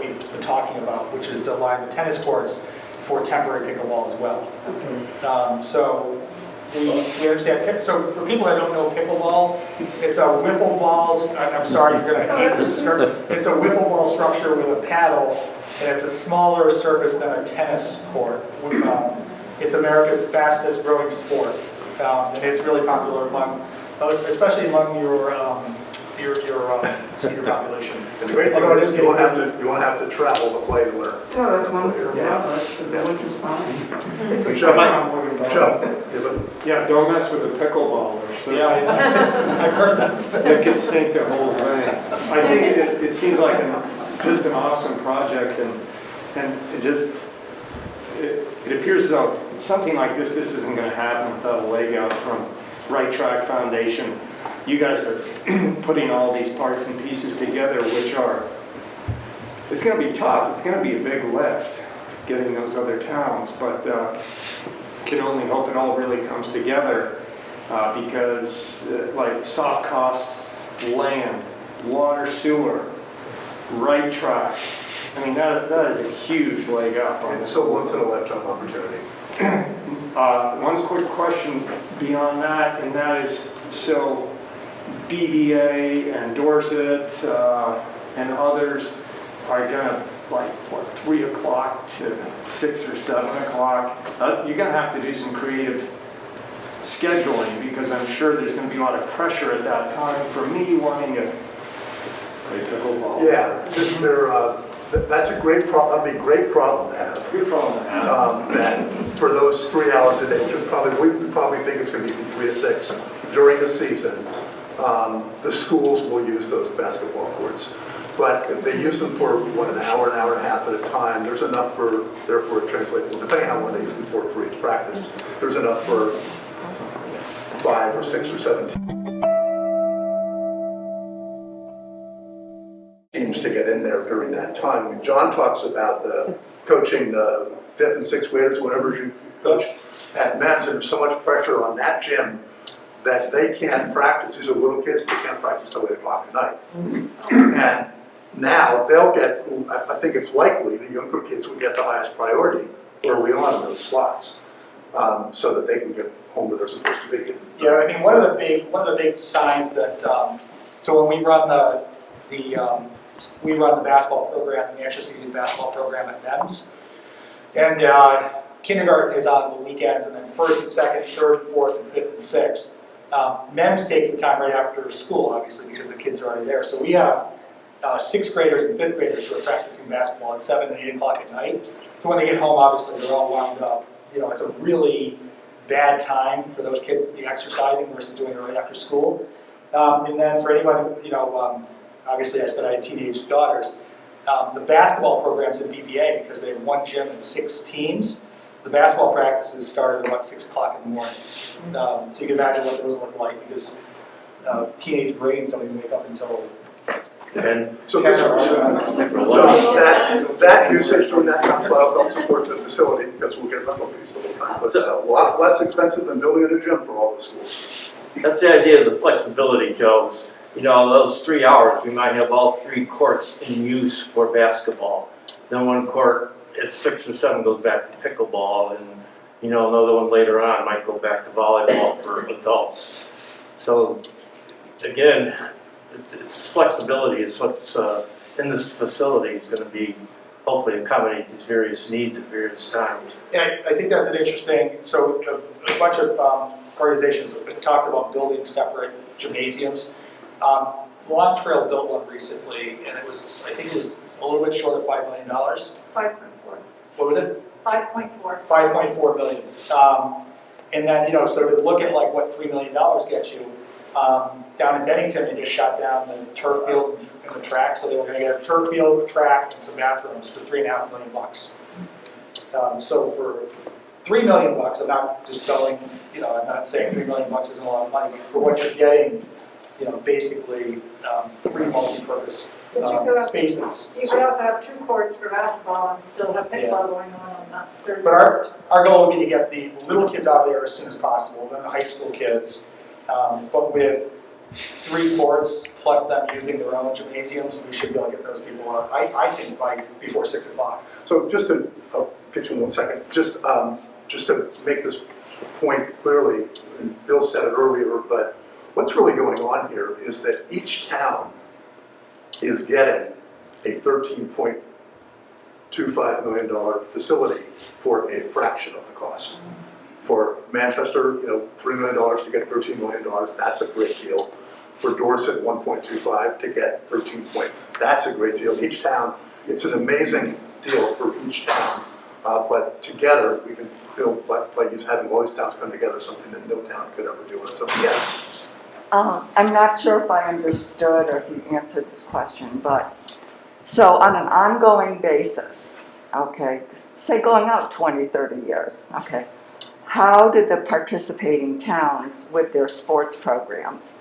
we've been talking about, which is to line the tennis courts for temporary pickleball as well. Okay. So we understand. So for people that don't know pickleball, it's a wiffle ball. I'm sorry, you're going to hate this description. It's a wiffle ball structure with a paddle, and it's a smaller surface than a tennis court. It's America's fastest growing sport, and it's really popular among, especially among your senior population. And the great thing Although it is is you won't getting have to travel to play to learn. No, that's wonderful. Yeah. The winter's fine. It's a Joe, summer I'm worried about. Joe, Yeah, don't mess with the pickleballers. Yeah, I've heard that. They could sink the whole thing. I think it seems like just an awesome project, and it appears as though something like this isn't going to happen without a leg out from Right Track Foundation. You guys are putting all these parts and pieces together, it's going to be tough. It's going to be a big lift getting those other towns, but can only hope it all really comes together because like soft cost, land, water, sewer, right track. I mean, that is a huge leg up on It's this. so once in a lifetime opportunity. One quick question beyond that, and that is, so BBA and Dorset and others are gonna, like, what, 3 o'clock to 6 or 7 o'clock? You're gonna have to do some creative scheduling, because I'm sure there's gonna be a lot of pressure at that time for me wanting to play pickleball. Yeah, that's a great problem, that'd be a great problem to have. Good problem to have. That for those 3 hours a day, which is probably, we probably think it's gonna be from 3 to 6 during the season, the schools will use those basketball courts. But if they use them for, what, an hour and a half at a time, there's enough for, therefore it translates, well, depending on what they use them for each practice, there's enough for 5 or 6 or 7 teams to get in there during that time. When John talks about the coaching the 5th and 6th graders, whatever you coach at men's, there's so much pressure on that gym that they can't practice. These are little kids, they can't practice till 8 o'clock at night. And now they'll get, I think it's likely the younger kids will get the highest priority early on in those slots, so that they can get home where they're supposed to be. Yeah, I mean, one of the big signs that, so when we run the basketball program, the Manchester Youth basketball program at MEMS, and kindergarten is on the weekends, and then 1st and 2nd, 3rd and 4th and 5th and 6th. MEMS takes the time right after school, obviously, because the kids are already there. So we have 6th graders and 5th graders who are practicing basketball at 7 and 8 o'clock at night. So when they get home, obviously, they're all wound up. You know, it's a really bad time for those kids to be exercising versus doing it right after school. And then for anyone, you know, obviously I said I had teenage daughters. The basketball program's in BBA because they have 1 gym and 6 teams. The basketball practices started at about 6 o'clock in the morning. So you can imagine what those look like, because teenage brains don't even wake up until And So this, that usage during that time slot helps support the facility, because we'll get rental fees the whole time. But it's a lot less expensive than building a gym for all the schools. that's the idea of the flexibility, Joe. You know, those 3 hours, we might have all 3 courts in use for basketball. Then 1 court at 6 or 7 goes back to pickleball, and you know, another one later on might go back to volleyball for adults. So again, it's flexibility is what's in this facility is going to be hopefully accommodate these various needs at various times. And I think that's an interesting, so a bunch of organizations have talked about building separate gymnasiums. Long Trail built one recently, and it was, I think it was a little bit short of $5 million. 5.4. What was it? 5.4. 5.4 million. And then, you know, so to look at like what $3 million gets you, down in Bennington, they just shut down the turf field and the track, so they were going to get a turf field, track, and some bathrooms for $3.5 million bucks. So for $3 million bucks, I'm not just telling, you know, I'm not saying $3 million bucks isn't a lot of money, but for what you're getting, you know, basically 3 multi-purpose spaces. You could also have 2 courts for basketball and still have pickleball going on that third. But our goal would be to get the little kids out of there as soon as possible, then the high school kids, but with 3 courts plus them using their own gymnasiums, we should be able to get those people out, I think, before 6 o'clock. So just to, I'll pitch in 1 second, just to make this point clearly, and Bill said it earlier, but what's really going on here is that each town is getting a $13.25 million facility for a fraction of the cost. For Manchester, you know, $3 million to get $13 million, that's a great deal. For Dorset, 1.25 to get 13 point, that's a great deal. Each town, it's an amazing deal for each town. But together, we can build, by having all these towns come together, something that no town could ever do on its own. Yes. I'm not sure if I understood or if you answered this question, but so on an ongoing basis, okay, say going out 20, 30 years, okay, how did the participating towns with their sports programs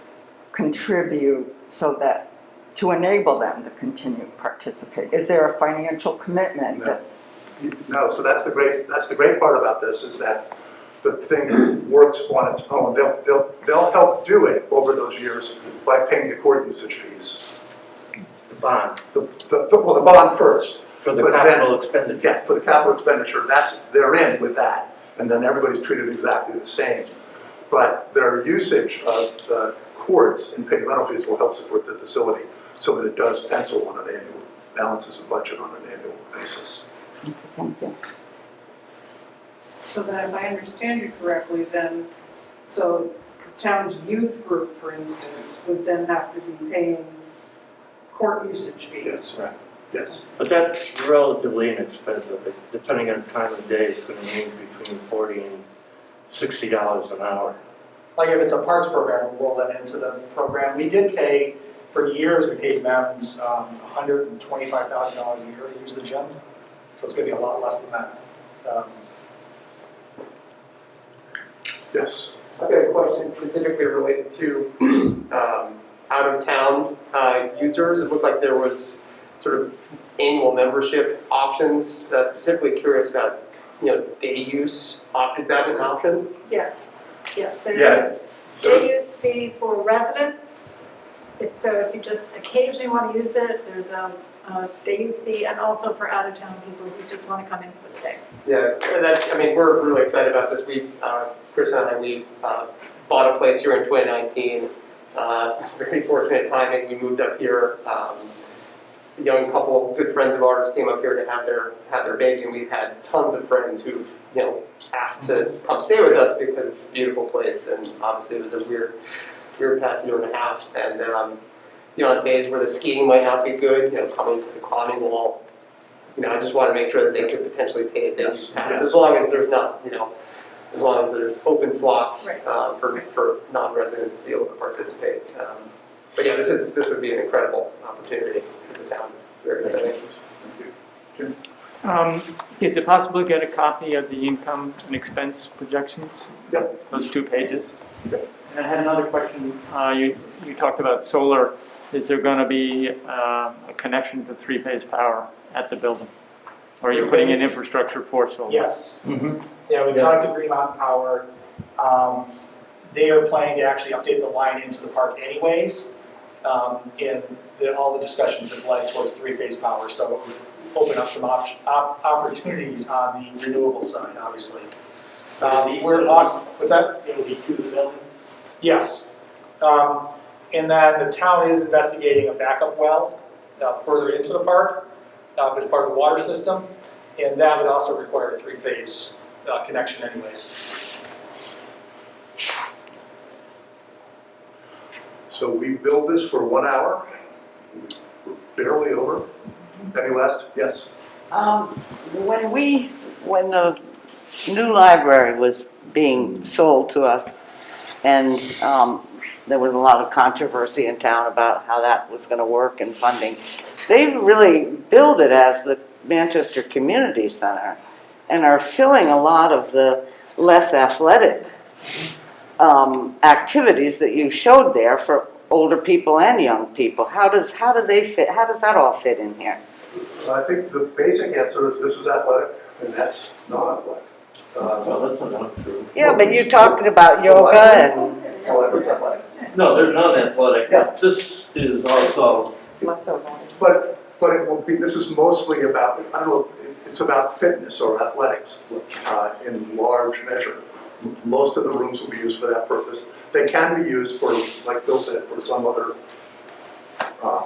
contribute so that to enable them to continue to participate? Is there a financial commitment? No. No, so that's the great part about this, is that the thing works on its own. They'll help do it over those years by paying the court usage fees. The bond Well, the bond first. for the But capital then, expenditure. yes, for the capital expenditure, they're in with that. and then everybody's treated exactly the same. But their usage of the courts and paying rental fees will help support the facility so that it does pencil on an annual, balances the budget on an annual basis. Thank you. So that if I understand you correctly, then, so the town's youth group, for instance, would then have to be paying court usage fees? Yes, right. Yes. But that's relatively inexpensive. Depending on the time of day, it's going to range between $40 and $60 an hour. Like if it's a parks program, we'll roll that into the program. We did pay, for years, we paid mountains $125,000 a year to use the gym. So it's gonna be a lot less than that. Yes. I've got a question specifically related to out-of-town users. It looked like there was sort of annual membership options. Specifically curious about, day use. Is that an option? Yes, yes, there's Yeah. a day use fee for residents. If you just occasionally want to use it, there's a day use fee, and also for out-of-town people who just want to come in for the day. Yeah, we're really excited about this. Chris and I, bought a place here in 2019. Very fortunate timing. We moved up here. A young couple of good friends of ours came up here to have their baby, and we've had tons of friends who've asked to come stay with us because it's a beautiful place, and obviously it was a weird past year and a half. And on days where the skiing might not be good, coming to the climbing wall, I just want to make sure that they could potentially pay a day's pass, Yes. as long as there's not, as long as there's open slots Right. for non-residents to be able to participate. But yeah, this would be an incredible opportunity for the town. Very exciting. Is it possible to get a copy of the income and expense projections? Yep. Those 2 pages? And I had another question. You talked about solar. Is there going to be a connection to 3-phase power at the building? Or are you putting in infrastructure for solar? Yes. Mm-hmm. Yeah, we've talked to Green Mountain Power. They are planning to actually update the line into the park anyways. And all the discussions have led towards 3-phase power, so it would open up some opportunities on the renewable side, obviously. We're awesome. What's that? It'll be to the building? Yes. And then the town is investigating a backup well further into the park as part of the water system, and that would also require a 3-phase connection anyways. So we build this for 1 hour. We're barely over. Any last? Yes. When the new library was being sold to us, and there was a lot of controversy in town about how that was going to work and funding, they really billed it as the Manchester Community Center and are filling a lot of the less athletic activities that you showed there for older people and young people. How does that all fit in here? I think the basic answer is this is athletic and that's not athletic. Well, that's not true. Yeah, but you talked about yoga and... It's athletic. No, they're not athletic. Yeah. This is also, But it will be, this is mostly about, I don't know, it's about fitness or athletics in large measure. Most of the rooms will be used for that purpose. They can be used for, like Bill said, for some other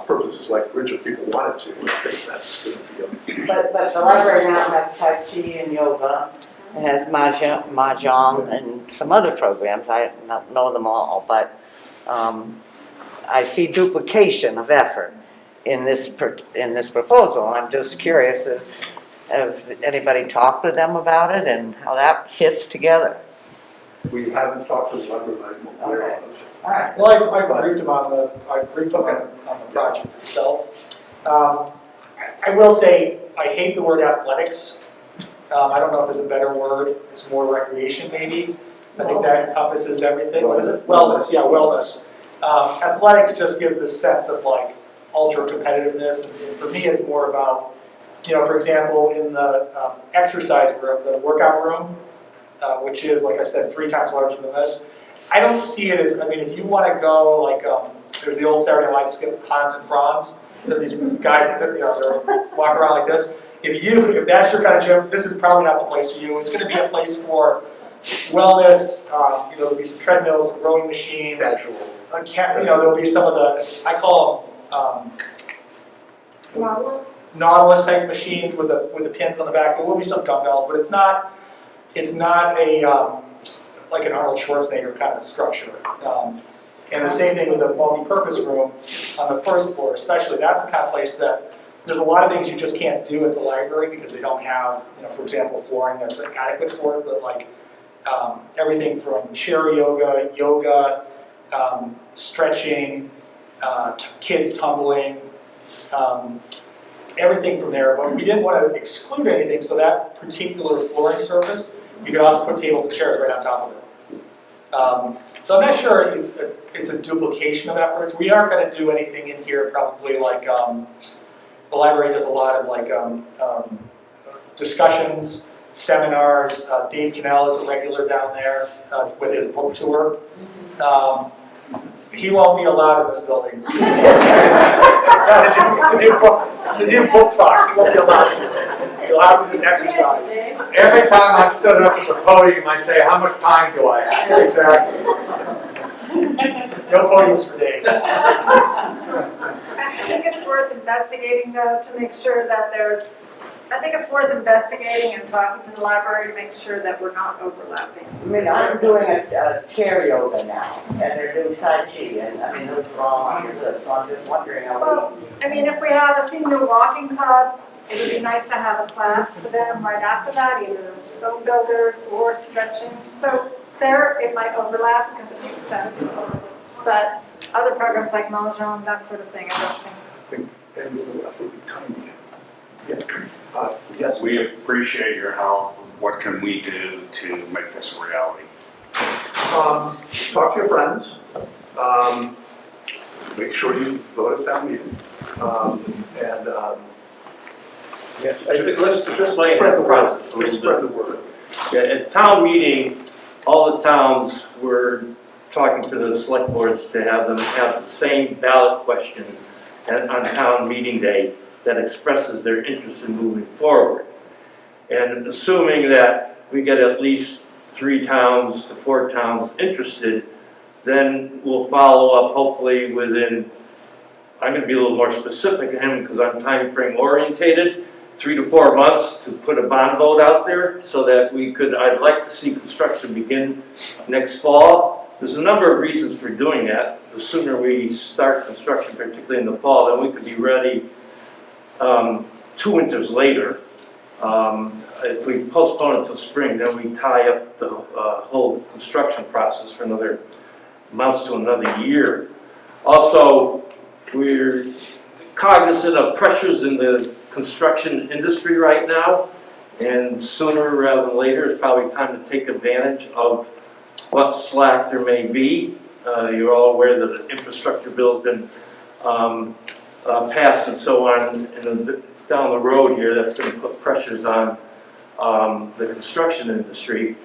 purposes like bridge if people wanted to. I think that's going to be But the library now has Tai Chi and yoga, it has Mahjong and some other programs, I don't know them all, but I see duplication of effort in this proposal. I'm just curious if anybody talked with them about it and how that fits together. We haven't talked to the library, I'm aware of. All right. Well, I briefed them on the project itself. I will say, I hate the word athletics. I don't know if there's a better word. It's more recreation, maybe. I think that encompasses everything. What is it? Wellness, yeah, wellness. Athletics just gives this sense of like ultra competitiveness, and for me, it's more about, for example, in the exercise room, the workout room, which is, like I said, 3 times larger than this. I don't see it as, if you want to go, like, there's the old Saturday Night skit, Hans and Franz, these guys, they're walk around like this. if that's your kind of gym, this is probably not the place for you. It's gonna be a place for wellness, there'll be some treadmills, some rowing machines. There'll be some of the, I call them, Nautilus type machines with the pins on the back. There will be some dumbbells, but it's not a, like an Arnold Schwarzenegger kind of structure. And the same thing with the multi-purpose room on the first floor, especially. That's the kind of place that there's a lot of things you just can't do at the library because they don't have, for example, flooring that's adequate for it, but like everything from chair yoga, stretching, kids tumbling, everything from there. But we didn't want to exclude anything, so that particular flooring surface, you could also put tables and chairs right on top of it. So I'm not sure it's a duplication of efforts. We aren't going to do anything in here probably like, the library does a lot of like discussions, seminars. Dave Cannell is a regular down there with his book tour. He won't be allowed in this building to do book talks. He won't be allowed. You'll have to just exercise. Every time I stood up at the podium, I say, how much time do I have? Exactly. No podiums for Dave. I think it's worth investigating though to make sure that I think it's worth investigating and talking to the library to make sure that we're not overlapping. I mean, I'm doing a chair yoga now, and they're doing Tai Chi, and I mean, those are all under this, so I'm just wondering how Well, I mean, if we have a senior walking club, it would be nice to have a class for them right after that, either bone builders or stretching. So there, it might overlap because it makes sense. But other programs like Mahjong, that sort of thing, I don't think. Yes. We appreciate your help. What can we do to make this a reality? Talk to your friends. Make sure you vote at that meeting. I think let's explain spread that the process a word. little Spread bit. the word. Yeah, at town meeting, all the towns were talking to the select boards to have them have the same ballot question on town meeting day that expresses their interest in moving forward. And assuming that we get at least 3 towns to 4 towns interested, then we'll follow up hopefully within, I'm going to be a little more specific to him because I'm time frame orientated, 3 to 4 months to put a bond vote out there so that I'd like to see construction begin next fall. There's a number of reasons for doing that. The sooner we start construction, particularly in the fall, then we could be ready 2 winters later. If we postpone it until spring, then we tie up the whole construction process for amounts to another year. Also, we're cognizant of pressures in the construction industry right now, and sooner rather than later, it's probably time to take advantage of what slack there may be. You're all aware that the infrastructure bill has been passed and so on down the road here. That's going to put pressures on the construction industry.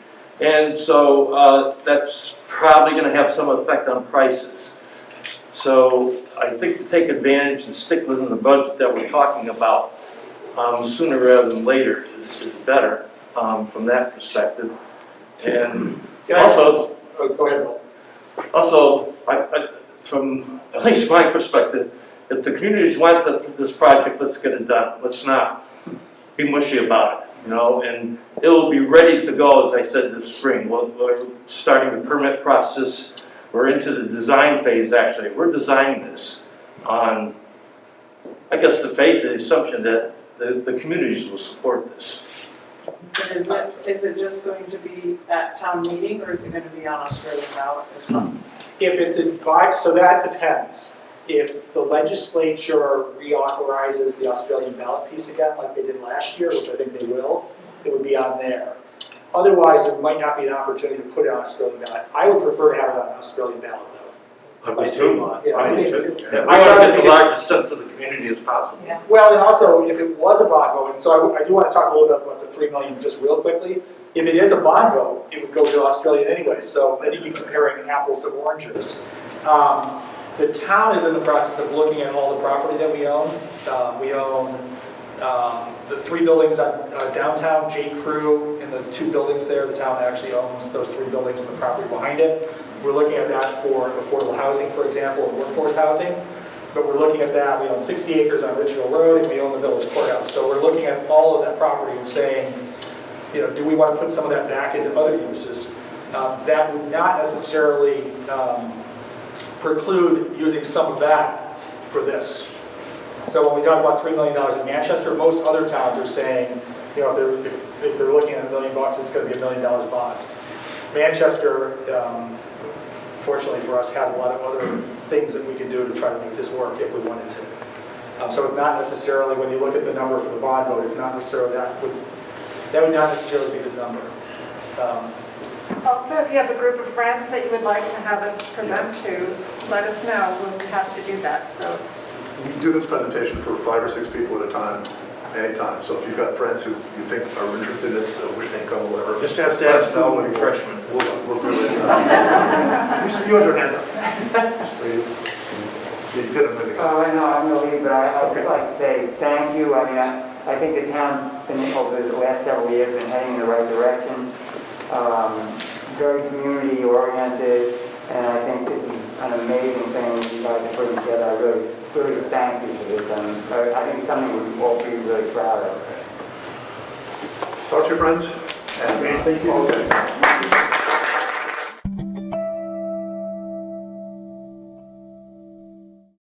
And so that's probably going to have some effect on prices. So I think to take advantage and stick within the budget that we're talking about sooner rather than later is better from that perspective. And also, go ahead, Bill. Also, from at least my perspective, if the communities want this project, let's get it done. Let's not be mushy about it, and it will be ready to go, as I said, this spring. We're starting the permit process. We're into the design phase, actually. We're designing this on, I guess, the faith and the assumption that the communities will support this. Is it just going to be at town meeting, or is it going to be on Australian ballot as well? If it's advised, so that depends. If the legislature reauthorizes the Australian ballot piece again, like they did last year, which I think they will, it would be on there. Otherwise, there might not be an opportunity to put it on Australian ballot. I would prefer to have it on Australian ballot, though. I do. Yeah, I I think do. too. Yeah, we want to get the largest sense of the community as possible. Yeah. Well, and also, if it was a bond vote, and so I do want to talk a little bit about the 3 million just real quickly. If it is a bond vote, it would go to Australia anyway, so then you'd be comparing apples to oranges. The town is in the process of looking at all the property that we own. We own The 3 buildings on downtown, J. Crew, and the 2 buildings there, the town actually owns those 3 buildings and the property behind it. We're looking at that for affordable housing, for example, and workforce housing. But we're looking at that, we own 60 acres on Ridgeville Road, and we own the village courthouse. So we're looking at all of that property and saying, do we want to put some of that back into other uses? That would not necessarily preclude using some of that for this. So when we talk about $3 million in Manchester, most other towns are saying, if they're looking at $1 million, it's going to be $1 million bond. Manchester, fortunately for us, has a lot of other things that we can do to try to make this work if we wanted to. So it's not necessarily, when you look at the number for the bond vote, it's not necessarily that would not necessarily be the number. Also, if you have a group of friends that you would like to have us present to, let us know. We'll have to do that. So We can do this presentation for 5 or 6 people at a time, anytime. So if you've got friends who you think are interested in this, wish they can come, whatever. Just have to let ask us know for and refreshment. We'll do it. You see you under hand up. Just wait. You get a minute. I know, I'm going to leave, but I'd just like to say thank you. I mean, I think the town's been, over the last several years, been heading in the right direction. Very community oriented, and I think this is an amazing thing you guys are putting together. I really thank you for this. I think it's something we'll all be really proud of. Talk to your friends. And Thank you.